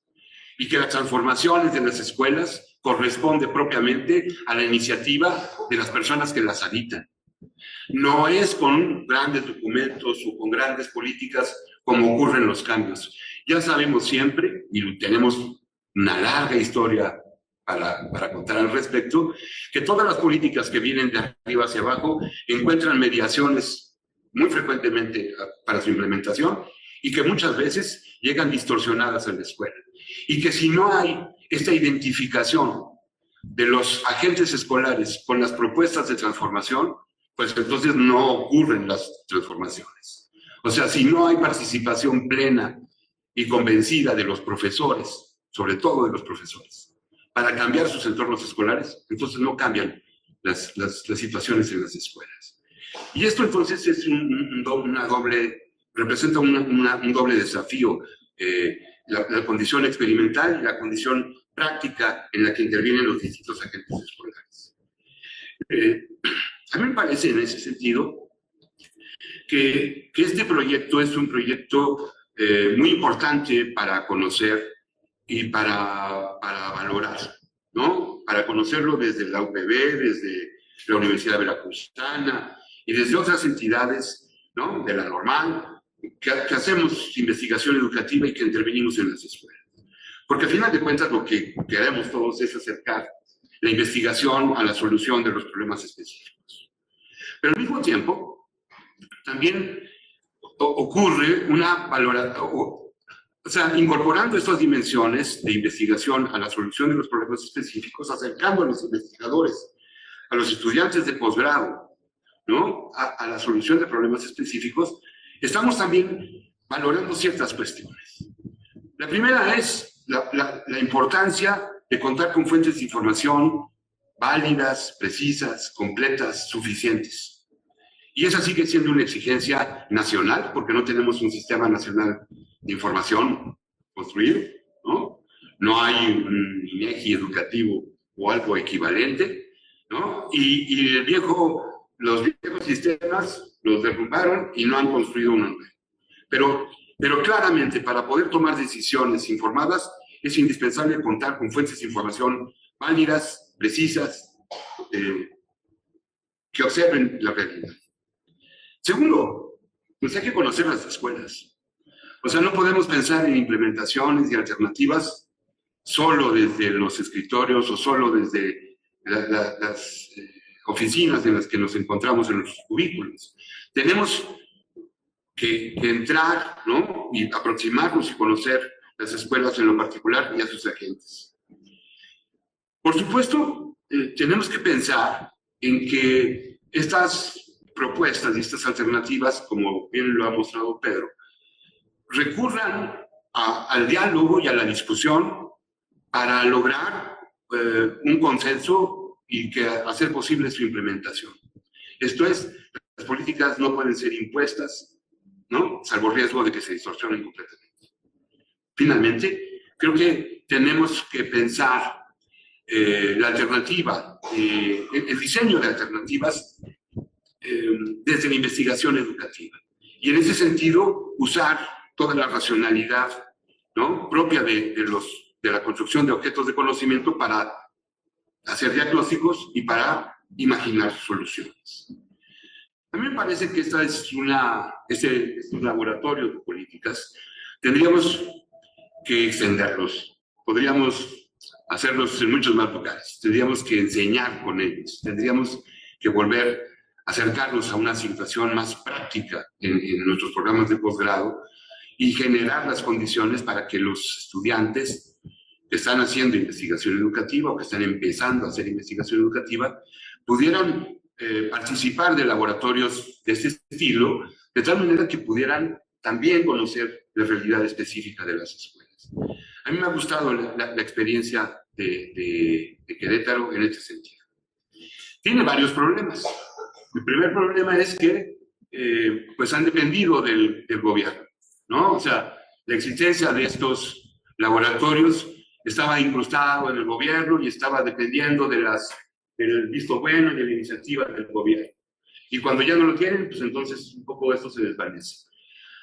y que las transformaciones de las escuelas corresponde propiamente a la iniciativa de las personas que las habitan. No es con grandes documentos o con grandes políticas como ocurren los cambios. Ya sabemos siempre, y tenemos una larga historia para contar al respecto, que todas las políticas que vienen de arriba hacia abajo encuentran mediaciones muy frecuentemente para su implementación y que muchas veces llegan distorsionadas en la escuela. Y que si no hay esta identificación de los agentes escolares con las propuestas de transformación, pues entonces no ocurren las transformaciones. O sea, si no hay participación plena y convencida de los profesores, sobre todo de los profesores, para cambiar sus entornos escolares, entonces no cambian las situaciones en las escuelas. Y esto entonces es representa un doble desafío, la condición experimental y la condición práctica en la que intervienen los distintos agentes escolares. A mí me parece en ese sentido que este proyecto es un proyecto muy importante para conocer y para valorar, ¿no? Para conocerlo desde la UPB, desde la Universidad Veracruzana y desde otras entidades, ¿no? De la normal, que hacemos investigación educativa y que intervenimos en las escuelas. Porque al final de cuentas lo que queremos todos es acercar la investigación a la solución de los problemas específicos. Pero al mismo tiempo, también ocurre una valoración, o sea, incorporando estas dimensiones de investigación a la solución de los problemas específicos, acercando a los investigadores, a los estudiantes de posgrado, ¿no? A la solución de problemas específicos, estamos también valorando ciertas cuestiones. La primera es la importancia de contar con fuentes de información válidas, precisas, completas, suficientes. Y esa sigue siendo una exigencia nacional, porque no tenemos un sistema nacional de información construido, ¿no? No hay un INEGI educativo o algo equivalente, ¿no? Y los viejos sistemas los derrumbaron y no han construido uno nuevo. Pero claramente, para poder tomar decisiones informadas, es indispensable contar con fuentes de información válidas, precisas, que observen la realidad. Segundo, pues hay que conocer las escuelas. O sea, no podemos pensar en implementaciones y alternativas solo desde los escritorios o solo desde las oficinas en las que nos encontramos en los cubículos. Tenemos que entrar, ¿no? Y aproximarnos y conocer las escuelas en lo particular y a sus agentes. Por supuesto, tenemos que pensar en que estas propuestas y estas alternativas, como bien lo ha mostrado Pedro, recurran al diálogo y a la discusión para lograr un consenso y que hacer posible su implementación. Esto es, las políticas no pueden ser impuestas, ¿no? Salvo riesgo de que se distorsionen completamente. Finalmente, creo que tenemos que pensar la alternativa, el diseño de alternativas desde la investigación educativa. Y en ese sentido, usar toda la racionalidad, ¿no?, propia de la construcción de objetos de conocimiento para hacer diagnósticos y para imaginar soluciones. A mí me parece que este es un laboratorio de políticas. Tendríamos que extenderlos. Podríamos hacerlos en muchos más lugares. Tendríamos que enseñar con ellos. Tendríamos que volver a acercarnos a una situación más práctica en nuestros programas de posgrado y generar las condiciones para que los estudiantes que están haciendo investigación educativa o que están empezando a hacer investigación educativa pudieran participar de laboratorios de este estilo, de tal manera que pudieran también conocer la realidad específica de las escuelas. A mí me ha gustado la experiencia de Querétaro en este sentido. Tiene varios problemas. El primer problema es que pues han dependido del gobierno, ¿no? O sea, la existencia de estos laboratorios estaba incrustado en el gobierno y estaba dependiendo del visto bueno y de la iniciativa del gobierno. Y cuando ya no lo tienen, pues entonces un poco esto se desvanece.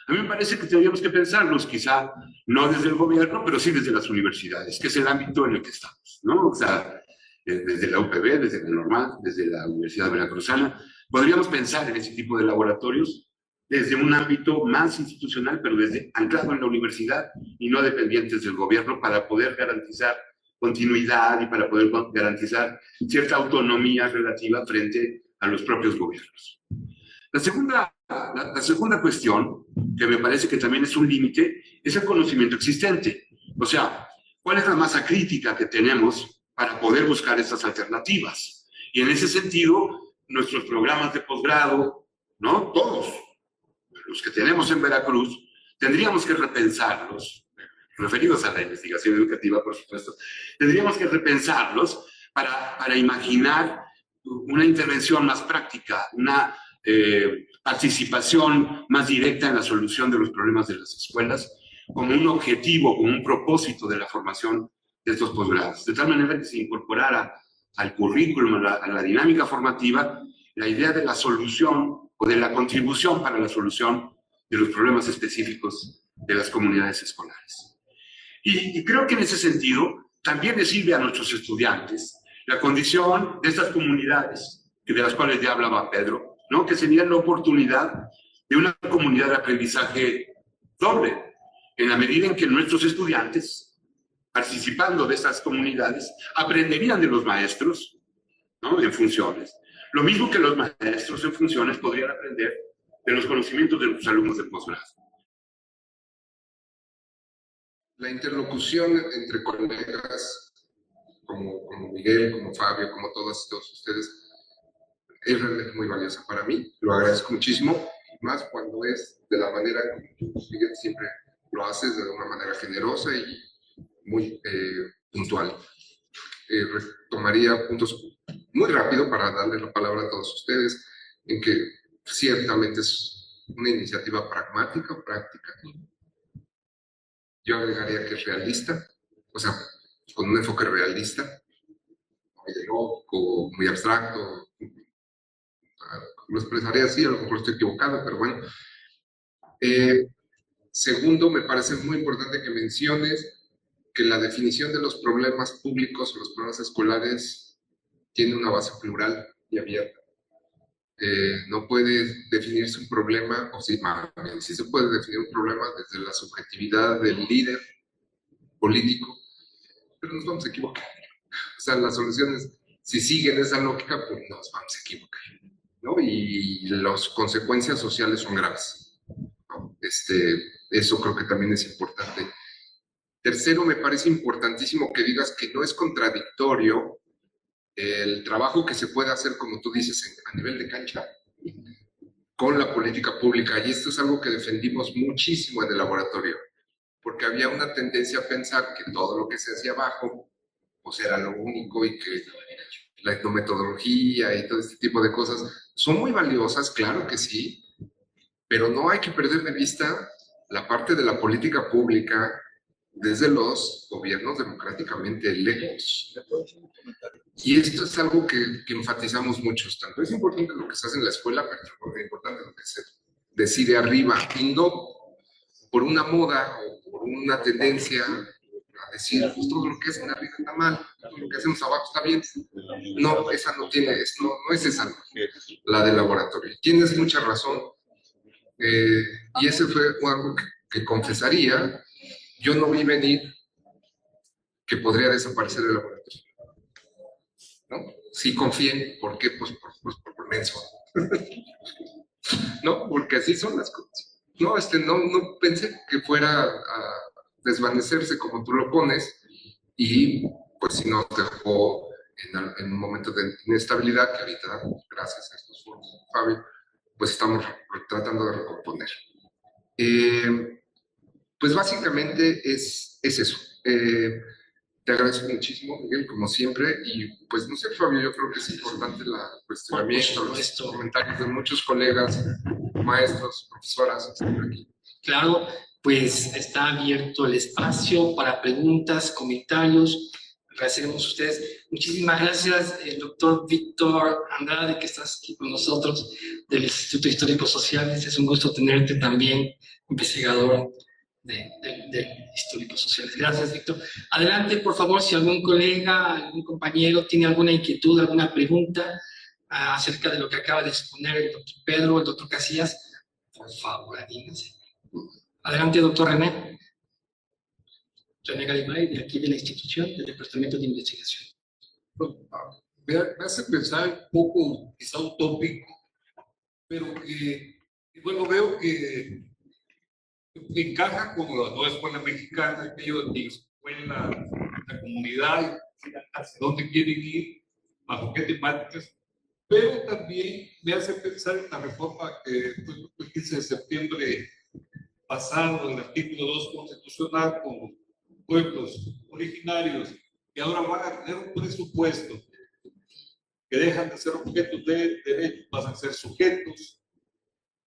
A mí me parece que tendríamos que pensarlos, quizá no desde el gobierno, pero sí desde las universidades, que es el ámbito en el que estamos, ¿no? O sea, desde la UPB, desde la Normal, desde la Universidad Veracruzana, podríamos pensar en ese tipo de laboratorios desde un ámbito más institucional, pero desde anclado en la universidad y no dependientes del gobierno, para poder garantizar continuidad y para poder garantizar cierta autonomía relativa frente a los propios gobiernos. La segunda cuestión, que me parece que también es un límite, es el conocimiento existente. O sea, ¿cuál es la masa crítica que tenemos para poder buscar estas alternativas? Y en ese sentido, nuestros programas de posgrado, ¿no?, todos los que tenemos en Veracruz, tendríamos que repensarlos, referidos a la investigación educativa, por supuesto, tendríamos que repensarlos para imaginar una intervención más práctica, una participación más directa en la solución de los problemas de las escuelas, como un objetivo, como un propósito de la formación de estos posgrados, de tal manera que se incorporara al currículum, a la dinámica formativa, la idea de la solución o de la contribución para la solución de los problemas específicos de las comunidades escolares. Y creo que en ese sentido también le sirve a nuestros estudiantes la condición de estas comunidades, de las cuales ya hablaba Pedro, ¿no?, que sería la oportunidad de una comunidad de aprendizaje doble, en la medida en que nuestros estudiantes, participando de estas comunidades, aprenderían de los maestros, ¿no?, en funciones. Lo mismo que los maestros en funciones podrían aprender de los conocimientos de los alumnos de posgrado. La interlocución entre colegas, como Miguel, como Fabio, como todos ustedes, es realmente muy valiosa para mí. Lo agradezco muchísimo, más cuando es de la manera como Miguel siempre lo haces, de una manera generosa y muy puntual. Retomaría puntos muy rápido para darle la palabra a todos ustedes, en que ciertamente es una iniciativa pragmática, práctica. Yo agregaría que es realista, o sea, con un enfoque realista, muy lógico, muy abstracto. Lo expresaría así, a lo mejor estoy equivocado, pero bueno. Segundo, me parece muy importante que menciones que la definición de los problemas públicos o los problemas escolares tiene una base plural y abierta. No puede definirse un problema, o sí, sí se puede definir un problema desde la subjetividad del líder político, pero nos vamos a equivocar. O sea, las soluciones, si siguen esa lógica, pues nos vamos a equivocar, ¿no? Y las consecuencias sociales son graves, ¿no? Eso creo que también es importante. Tercero, me parece importantísimo que digas que no es contradictorio el trabajo que se puede hacer, como tú dices, a nivel de cancha, con la política pública. Y esto es algo que defendimos muchísimo en el laboratorio, porque había una tendencia a pensar que todo lo que se hacía abajo pues era lo único y que la etnometodología y todo este tipo de cosas son muy valiosas, claro que sí, pero no hay que perder de vista la parte de la política pública desde los gobiernos democráticamente electos. Y esto es algo que enfatizamos muchos, tanto es importante lo que se hace en la escuela, pero es importante lo que se decide arriba, y no por una moda o por una tendencia a decir, pues todo lo que hacen arriba está mal, todo lo que hacemos abajo está bien. No, esa no tiene, no es esa la del laboratorio. Tienes mucha razón, y ese fue algo que confesaría. Yo no vi venir que podría desaparecer el laboratorio, ¿no? Sí confié, ¿por qué? Pues por menso, ¿no? Porque así son las cosas. No, no pensé que fuera a desvanecerse como tú lo pones, y pues si nos dejó en un momento de inestabilidad que ahorita, gracias a estos foros, Fabio, pues estamos tratando de recomponer. Pues básicamente es eso. Te agradezco muchísimo, Miguel, como siempre, y pues no sé, Fabio, yo creo que es importante el cuestionamiento, los comentarios de muchos colegas, maestros, profesoras, aquí. Claro, pues está abierto el espacio para preguntas, comentarios. Agradecemos a ustedes. Muchísimas gracias, el doctor Víctor Andrade, que estás aquí con nosotros, del Instituto Histórico Sociales. Es un gusto tenerte también, investigador de Históricos Sociales. Gracias, Víctor. Adelante, por favor, si algún colega, algún compañero tiene alguna inquietud, alguna pregunta acerca de lo que acaba de exponer el doctor Pedro, el doctor Casillas, por favor, anímense. Adelante, doctor René. René Garibay, de aquí de la institución, del Departamento de Investigación. Me hace pensar un poco, quizá utópico, pero que, bueno, veo que encaja con la nueva escuela mexicana, aquello de escuela, la comunidad, hacia dónde quieren ir, bajo qué temáticas, pero también me hace pensar en la reforma que fue el 15 de septiembre pasado, el artículo 2 constitucional, con pueblos originarios que ahora van a tener un presupuesto, que dejan de ser objetos de derechos, pasan a ser sujetos,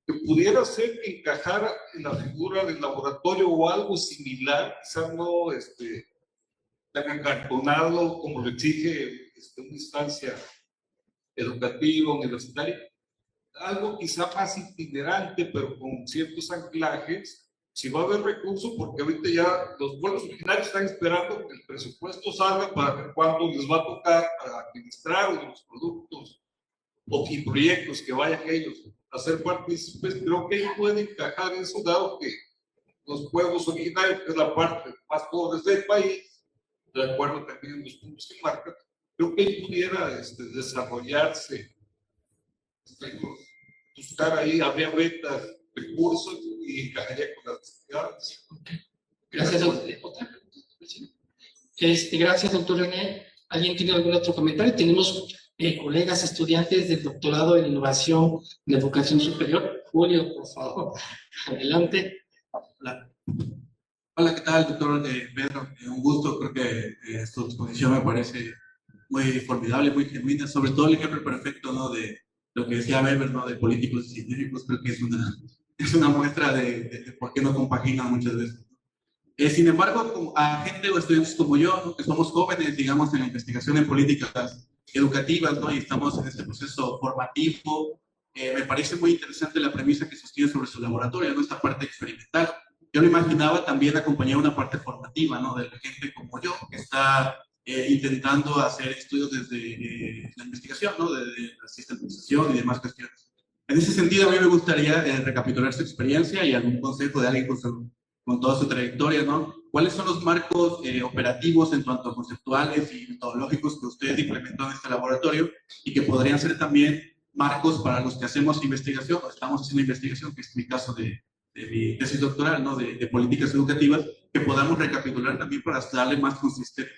que pudiera ser que encajara en la figura del laboratorio o algo similar, quizás no tan acartonado como lo exige una instancia educativa, universitaria, algo quizá más itinerante, pero con ciertos anclajes, si va a haber recursos, porque ahorita ya los pueblos originarios están esperando que el presupuesto salga para ver cuándo les va a tocar para administrar los productos y proyectos que vayan ellos a ser partícipes. Creo que ahí puede encajar eso, dado que los pueblos originarios, que es la parte más pobre del país, de acuerdo también en los puntos que marcan, creo que ahí pudiera desarrollarse, buscar ahí, habría metas, recursos y encajaría con las necesidades. Gracias, doctor. Gracias, doctor René. ¿Alguien tiene algún otro comentario? Tenemos colegas estudiantes del doctorado en innovación en educación superior. Julio, por favor, adelante. Hola, ¿qué tal, doctor Pedro? Un gusto, creo que su exposición me parece muy formidable, muy genuina, sobre todo el ejemplo perfecto, ¿no?, de lo que decía Weber, ¿no?, de políticos y científicos. Creo que es una muestra de por qué no compaginan muchas veces. Sin embargo, a gente o estudiantes como yo, ¿no?, que somos jóvenes, digamos, en la investigación en políticas educativas, ¿no?, y estamos en este proceso formativo, me parece muy interesante la premisa que sostiene sobre su laboratorio, ¿no?, esta parte experimental. Yo lo imaginaba también acompañar una parte formativa, ¿no?, de la gente como yo, que está intentando hacer estudios desde la investigación, ¿no?, de la sistematización y demás cuestiones. En ese sentido, a mí me gustaría recapitular su experiencia y algún consejo de alguien con toda su trayectoria, ¿no? ¿Cuáles son los marcos operativos en cuanto a conceptuales y metodológicos que usted implementó en este laboratorio y que podrían ser también marcos para los que hacemos investigación o estamos haciendo investigación, que es mi caso de mi tesis doctoral, ¿no?, de políticas educativas, que podamos recapitular también para darle más consistencia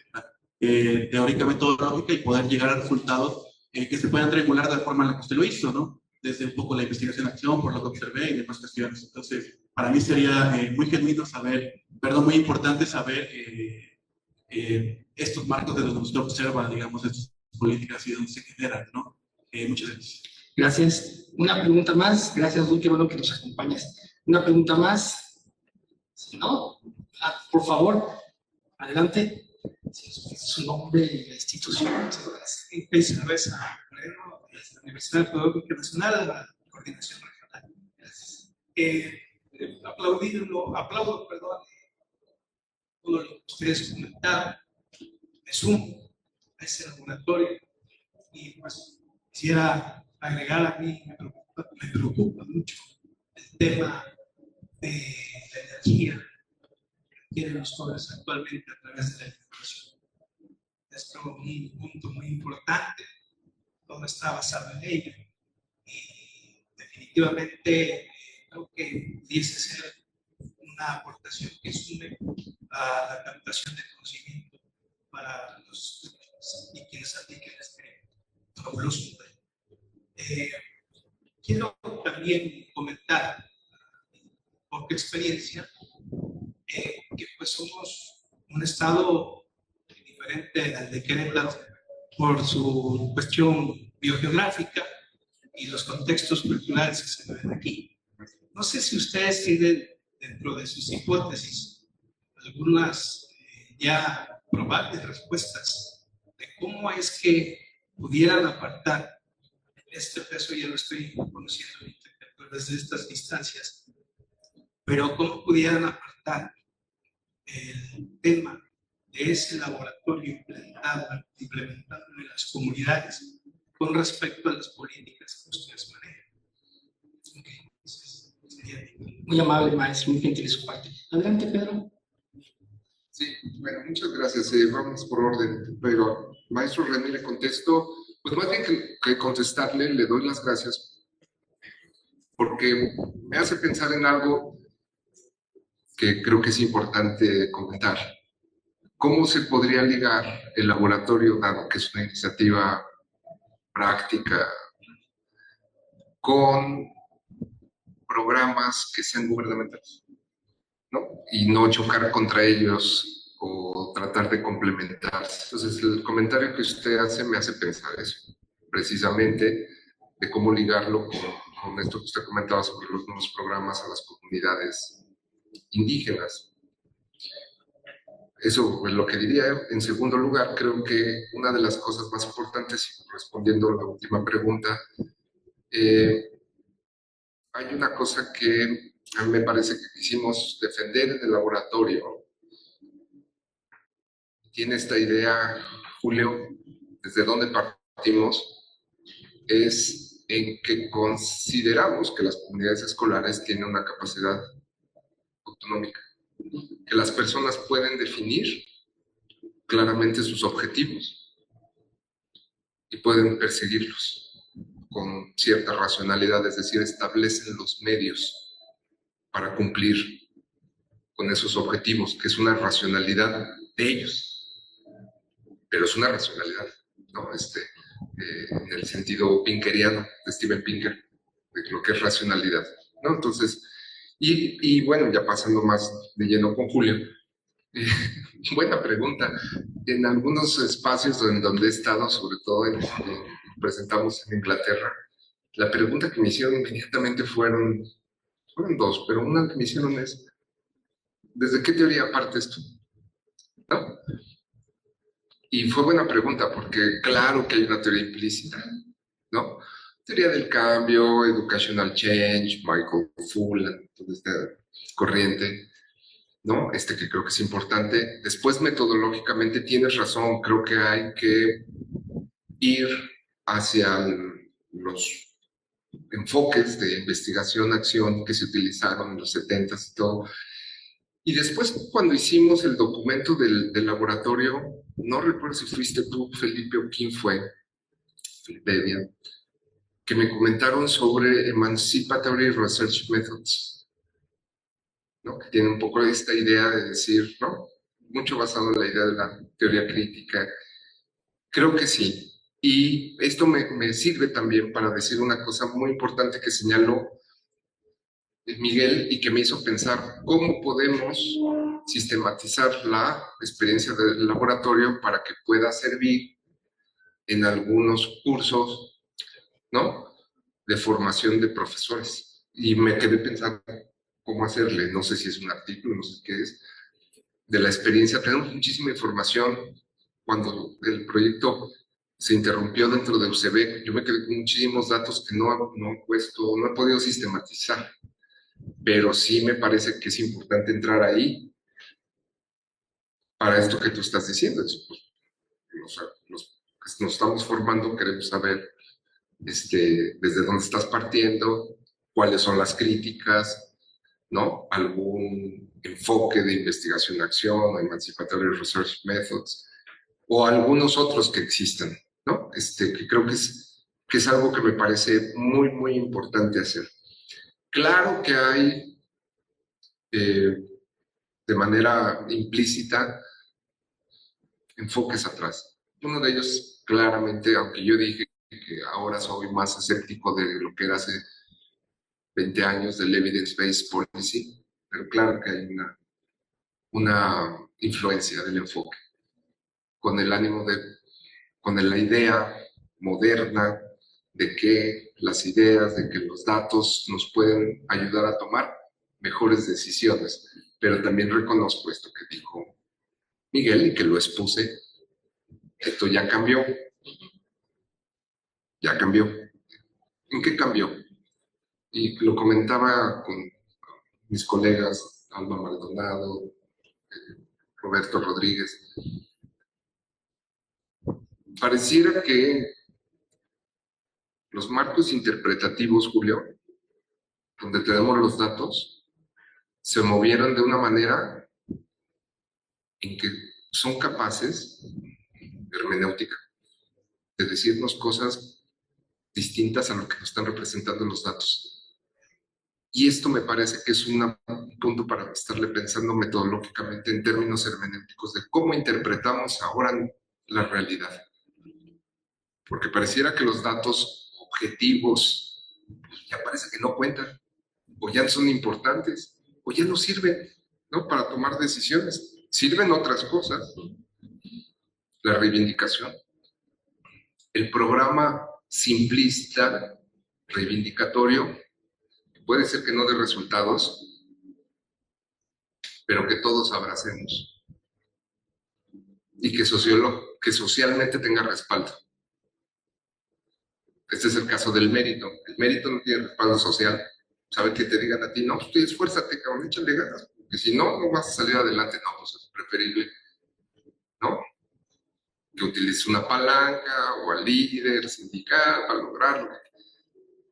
teórica, metodológica, y poder llegar a resultados que se puedan triangular de la forma en la que usted lo hizo, ¿no?, desde un poco la investigación en acción, por lo que observé y demás cuestiones. Entonces, para mí sería muy genuino saber, perdón, muy importante saber estos marcos de donde usted observa, digamos, estas políticas y donde se generan, ¿no? Muchas gracias. Gracias. Una pregunta más. Gracias, Dulce, qué bueno que nos acompañas. Una pregunta más. Si no, por favor, adelante. Su nombre y la institución. Luis Cerveza Moreno, de la Universidad Pedagógica Nacional, de la Coordinación Regional. Gracias. Aplaudo, perdón, todo lo que ustedes comentaron. Me sumo a ese laboratorio y pues quisiera agregar a mí, me preocupa mucho el tema de la energía que tienen los jóvenes actualmente a través de la educación. Es un punto muy importante, todo está basado en ello y definitivamente creo que pudiese ser una aportación que sume a la captación de conocimiento para los estudiantes y quienes apliquen este fabuloso modelo. Quiero también comentar por qué experiencia que pues somos un estado diferente al de Querétaro por su cuestión biogeográfica y los contextos culturales que se ven aquí. No sé si ustedes tienen dentro de sus hipótesis algunas ya probables respuestas de cómo es que pudieran apartar este peso. Ya lo estoy conociendo desde estas instancias, pero cómo pudieran apartar el tema de ese laboratorio implementado en las comunidades con respecto a las políticas que ustedes manejan. Okay. Muy amable, maestro, muy gentil de su parte. Adelante, Pedro. Sí, bueno, muchas gracias. Vamos por orden, pero maestro René, le contesto, pues más bien que contestarle, le doy las gracias porque me hace pensar en algo que creo que es importante comentar. ¿Cómo se podría ligar el laboratorio, dado que es una iniciativa práctica, con programas que sean gubernamentales, ¿no? Y no chocar contra ellos o tratar de complementarse? Entonces, el comentario que usted hace me hace pensar eso, precisamente, de cómo ligarlo con esto que usted comentaba sobre los nuevos programas a las comunidades indígenas. Eso es lo que diría. En segundo lugar, creo que una de las cosas más importantes, respondiendo a la última pregunta, hay una cosa que a mí me parece que quisimos defender del laboratorio. Tiene esta idea, Julio, desde donde partimos, es en que consideramos que las comunidades escolares tienen una capacidad autonómica, que las personas pueden definir claramente sus objetivos y pueden perseguirlos con cierta racionalidad, es decir, establecen los medios para cumplir con esos objetivos, que es una racionalidad de ellos, pero es una racionalidad, ¿no? En el sentido pinkeriano de Steven Pinker, de lo que es racionalidad, ¿no? Entonces, y bueno, ya pasando más de lleno con Julio, buena pregunta. En algunos espacios donde he estado, sobre todo presentamos en Inglaterra, la pregunta que me hicieron inmediatamente fueron dos, pero una que me hicieron es, ¿desde qué teoría partes tú? ¿No? Y fue buena pregunta, porque claro que hay una teoría implícita, ¿no? Teoría del cambio, educational change, Michael Fullan, toda esta corriente, ¿no? Que creo que es importante. Después, metodológicamente, tienes razón, creo que hay que ir hacia los enfoques de investigación, acción que se utilizaron en los 70s y todo. Y después, cuando hicimos el documento del laboratorio, no recuerdo si fuiste tú, Felipe, o quién fue, Felipe, que me comentaron sobre Emancipatory Research Methods, ¿no? Que tiene un poco esta idea de decir, ¿no? Mucho basado en la idea de la teoría crítica. Creo que sí. Y esto me sirve también para decir una cosa muy importante que señaló Miguel, y que me hizo pensar cómo podemos sistematizar la experiencia del laboratorio para que pueda servir en algunos cursos, ¿no?, de formación de profesores. Y me quedé pensando cómo hacerle, no sé si es un artículo, no sé qué es, de la experiencia. Tenemos muchísima información. Cuando el proyecto se interrumpió dentro de UCB, yo me quedé con muchísimos datos que no he podido sistematizar, pero sí me parece que es importante entrar ahí para esto que tú estás diciendo. Pues, los que nos estamos formando queremos saber desde dónde estás partiendo, cuáles son las críticas, ¿no? Algún enfoque de investigación-acción, emancipatory research methods, o algunos otros que existan, ¿no? Que creo que es algo que me parece muy, muy importante hacer. Claro que hay, de manera implícita, enfoques atrás. Uno de ellos, claramente, aunque yo dije que ahora soy más escéptico de lo que era hace 20 años del evidence-based policy, pero claro que hay una influencia del enfoque, con el ánimo con la idea moderna de que las ideas, de que los datos nos pueden ayudar a tomar mejores decisiones. Pero también reconozco esto que dijo Miguel y que lo expuse. Esto ya cambió. Ya cambió. ¿En qué cambió? Y lo comentaba con mis colegas, Alma Maldonado, Roberto Rodríguez. Pareciera que los marcos interpretativos, Julio, donde tenemos los datos, se movieron de una manera en que son capaces, hermenéutica, de decirnos cosas distintas a lo que nos están representando los datos. Y esto me parece que es un punto para estarle pensando metodológicamente en términos hermenéuticos de cómo interpretamos ahora la realidad. Porque pareciera que los datos objetivos ya parece que no cuentan, o ya no son importantes, o ya no sirven, ¿no?, para tomar decisiones. Sirven otras cosas. La reivindicación. El programa simplista, reivindicatorio, puede ser que no dé resultados, pero que todos abracemos. Y que socialmente tenga respaldo. Este es el caso del mérito. El mérito no tiene respaldo social. ¿Sabe que te digan a ti? No, tú esfuérzate, cabrón, échale ganas, porque si no, no vas a salir adelante. No, pues es preferible, ¿no?, que utilices una palanca o al líder sindical para lograrlo.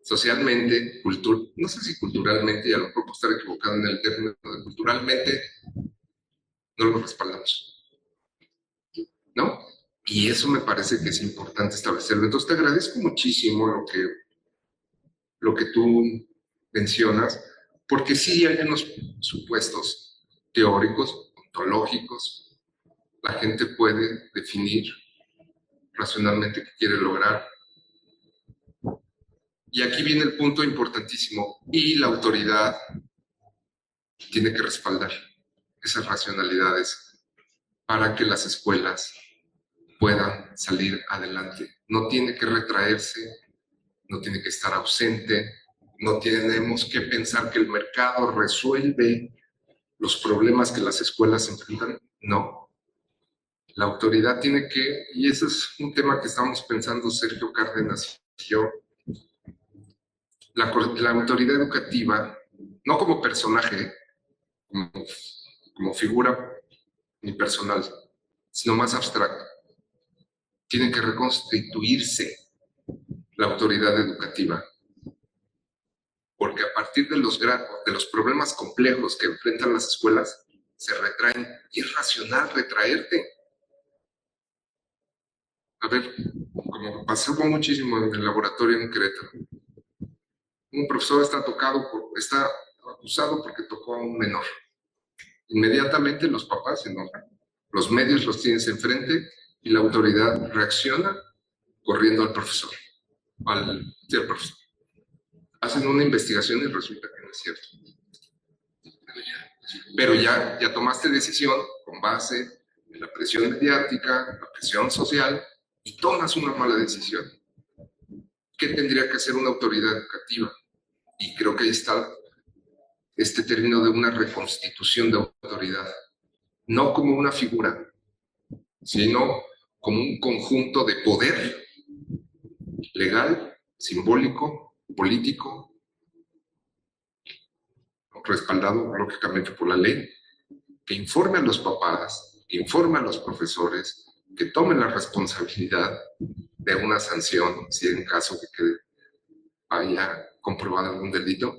Socialmente, no sé si culturalmente, y a lo mejor puedo estar equivocado en el término de culturalmente, no lo respaldamos, ¿no? Y eso me parece que es importante establecerlo. Entonces te agradezco muchísimo lo que tú mencionas, porque sí hay unos supuestos teóricos, ontológicos. La gente puede definir racionalmente qué quiere lograr. Y aquí viene el punto importantísimo. Y la autoridad tiene que respaldar esas racionalidades para que las escuelas puedan salir adelante. No tiene que retraerse, no tiene que estar ausente, no tenemos que pensar que el mercado resuelve los problemas que las escuelas enfrentan. No. La autoridad tiene que, y ese es un tema que estamos pensando Sergio Cárdenas y yo, la autoridad educativa, no como personaje, como figura ni personal, sino más abstracta. Tiene que reconstituirse la autoridad educativa, porque a partir de los problemas complejos que enfrentan las escuelas, se retraen, y es racional retraerte. A ver, como pasó muchísimo en el laboratorio en Querétaro, un profesor está acusado porque tocó a un menor. Inmediatamente los papás se enojan, los medios los tienes enfrente y la autoridad reacciona corriendo al profesor. Al profesor. Hacen una investigación y resulta que no es cierto. Pero ya tomaste decisión con base en la presión mediática, la presión social, y tomas una mala decisión. ¿Qué tendría que hacer una autoridad educativa? Y creo que ahí está este término de una reconstitución de autoridad. No como una figura, sino como un conjunto de poder legal, simbólico, político, respaldado lógicamente por la ley, que informe a los papás, que informe a los profesores, que tomen la responsabilidad de una sanción si en caso de que haya comprobado algún delito,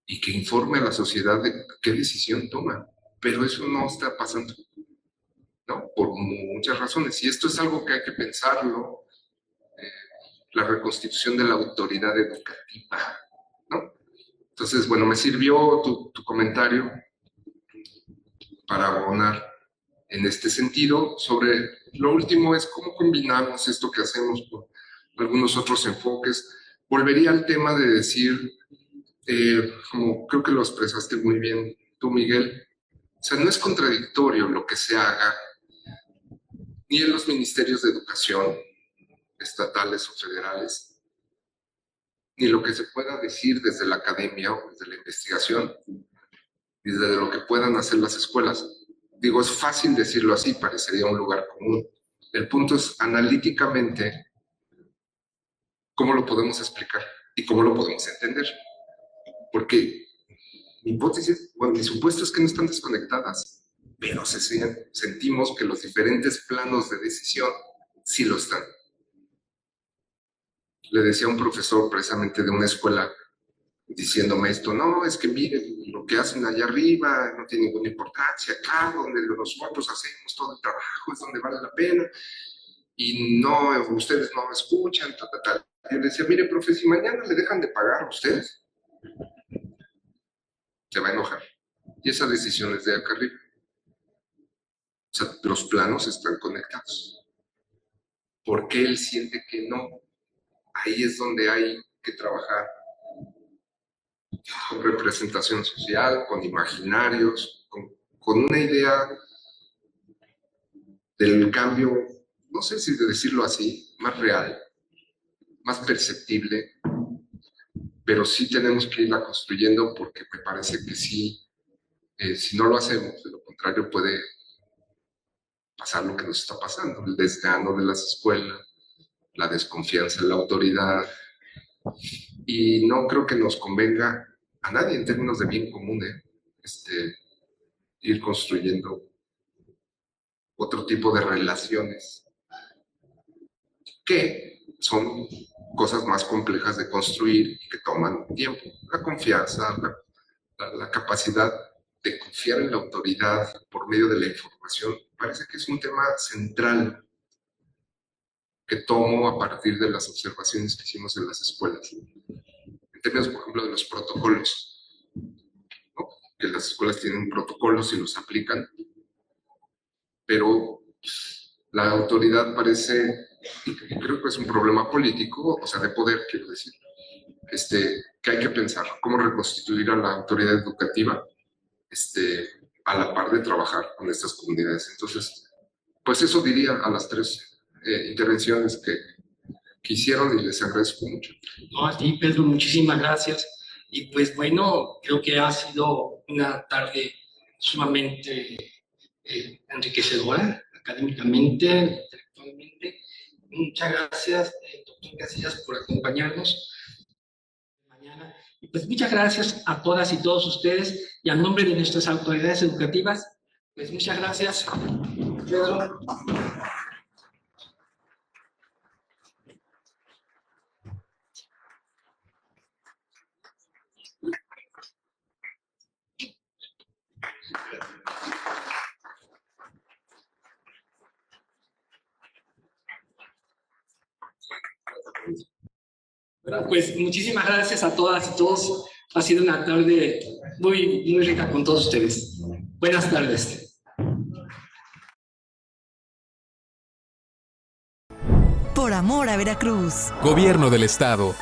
y que informe a la sociedad de qué decisión toma. Pero eso no está pasando, ¿no? Por muchas razones. Y esto es algo que hay que pensarlo, la reconstitución de la autoridad educativa, ¿no? Entonces, bueno, me sirvió tu comentario para abonar en este sentido. Sobre lo último es cómo combinamos esto que hacemos con algunos otros enfoques. Volvería al tema de decir, como creo que lo expresaste muy bien tú, Miguel, o sea, no es contradictorio lo que se haga ni en los ministerios de educación, estatales o federales, ni lo que se pueda decir desde la academia o desde la investigación, y desde lo que puedan hacer las escuelas. Digo, es fácil decirlo así, parecería un lugar común. El punto es analíticamente cómo lo podemos explicar y cómo lo podemos entender. Porque mi hipótesis, bueno, mi supuesto es que no están desconectadas, pero sentimos que los diferentes planos de decisión sí lo están. Le decía a un profesor precisamente de una escuela diciéndome esto, no, es que miren, lo que hacen allá arriba no tiene ninguna importancia, acá donde nosotros hacemos todo el trabajo es donde vale la pena, y no, ustedes no escuchan, tal, tal, tal. Yo le decía, mire, profe, si mañana le dejan de pagar a ustedes, se va a enojar. Y esa decisión es de acá arriba. O sea, los planos están conectados. ¿Por qué él siente que no? Ahí es donde hay que trabajar con representación social, con imaginarios, con una idea del cambio, no sé si de decirlo así, más real, más perceptible, pero sí tenemos que irla construyendo porque me parece que sí, si no lo hacemos, de lo contrario puede pasar lo que nos está pasando, el desgano de las escuelas, la desconfianza en la autoridad, y no creo que nos convenga a nadie en términos de bien común, ir construyendo otro tipo de relaciones que son cosas más complejas de construir y que toman tiempo. La confianza, la capacidad de confiar en la autoridad por medio de la información, parece que es un tema central que tomo a partir de las observaciones que hicimos en las escuelas. En términos, por ejemplo, de los protocolos, ¿no? Que las escuelas tienen protocolos y los aplican, pero la autoridad parece, y creo que es un problema político, o sea, de poder, quiero decir, que hay que pensar cómo reconstituir a la autoridad educativa a la par de trabajar con estas comunidades. Entonces, pues eso diría a las tres intervenciones que hicieron, y les agradezco mucho. No, a ti, Pedro, muchísimas gracias. Y pues bueno, creo que ha sido una tarde sumamente enriquecedora, académicamente, intelectualmente. Muchas gracias, doctor Casillas, por acompañarnos mañana. Y pues muchas gracias a todas y todos ustedes, y a nombre de nuestras autoridades educativas, pues muchas gracias, Pedro. Bueno, pues muchísimas gracias a todas y todos. Ha sido una tarde muy, muy rica con todos ustedes. Buenas tardes. Por amor a Veracruz. Gobierno del Estado.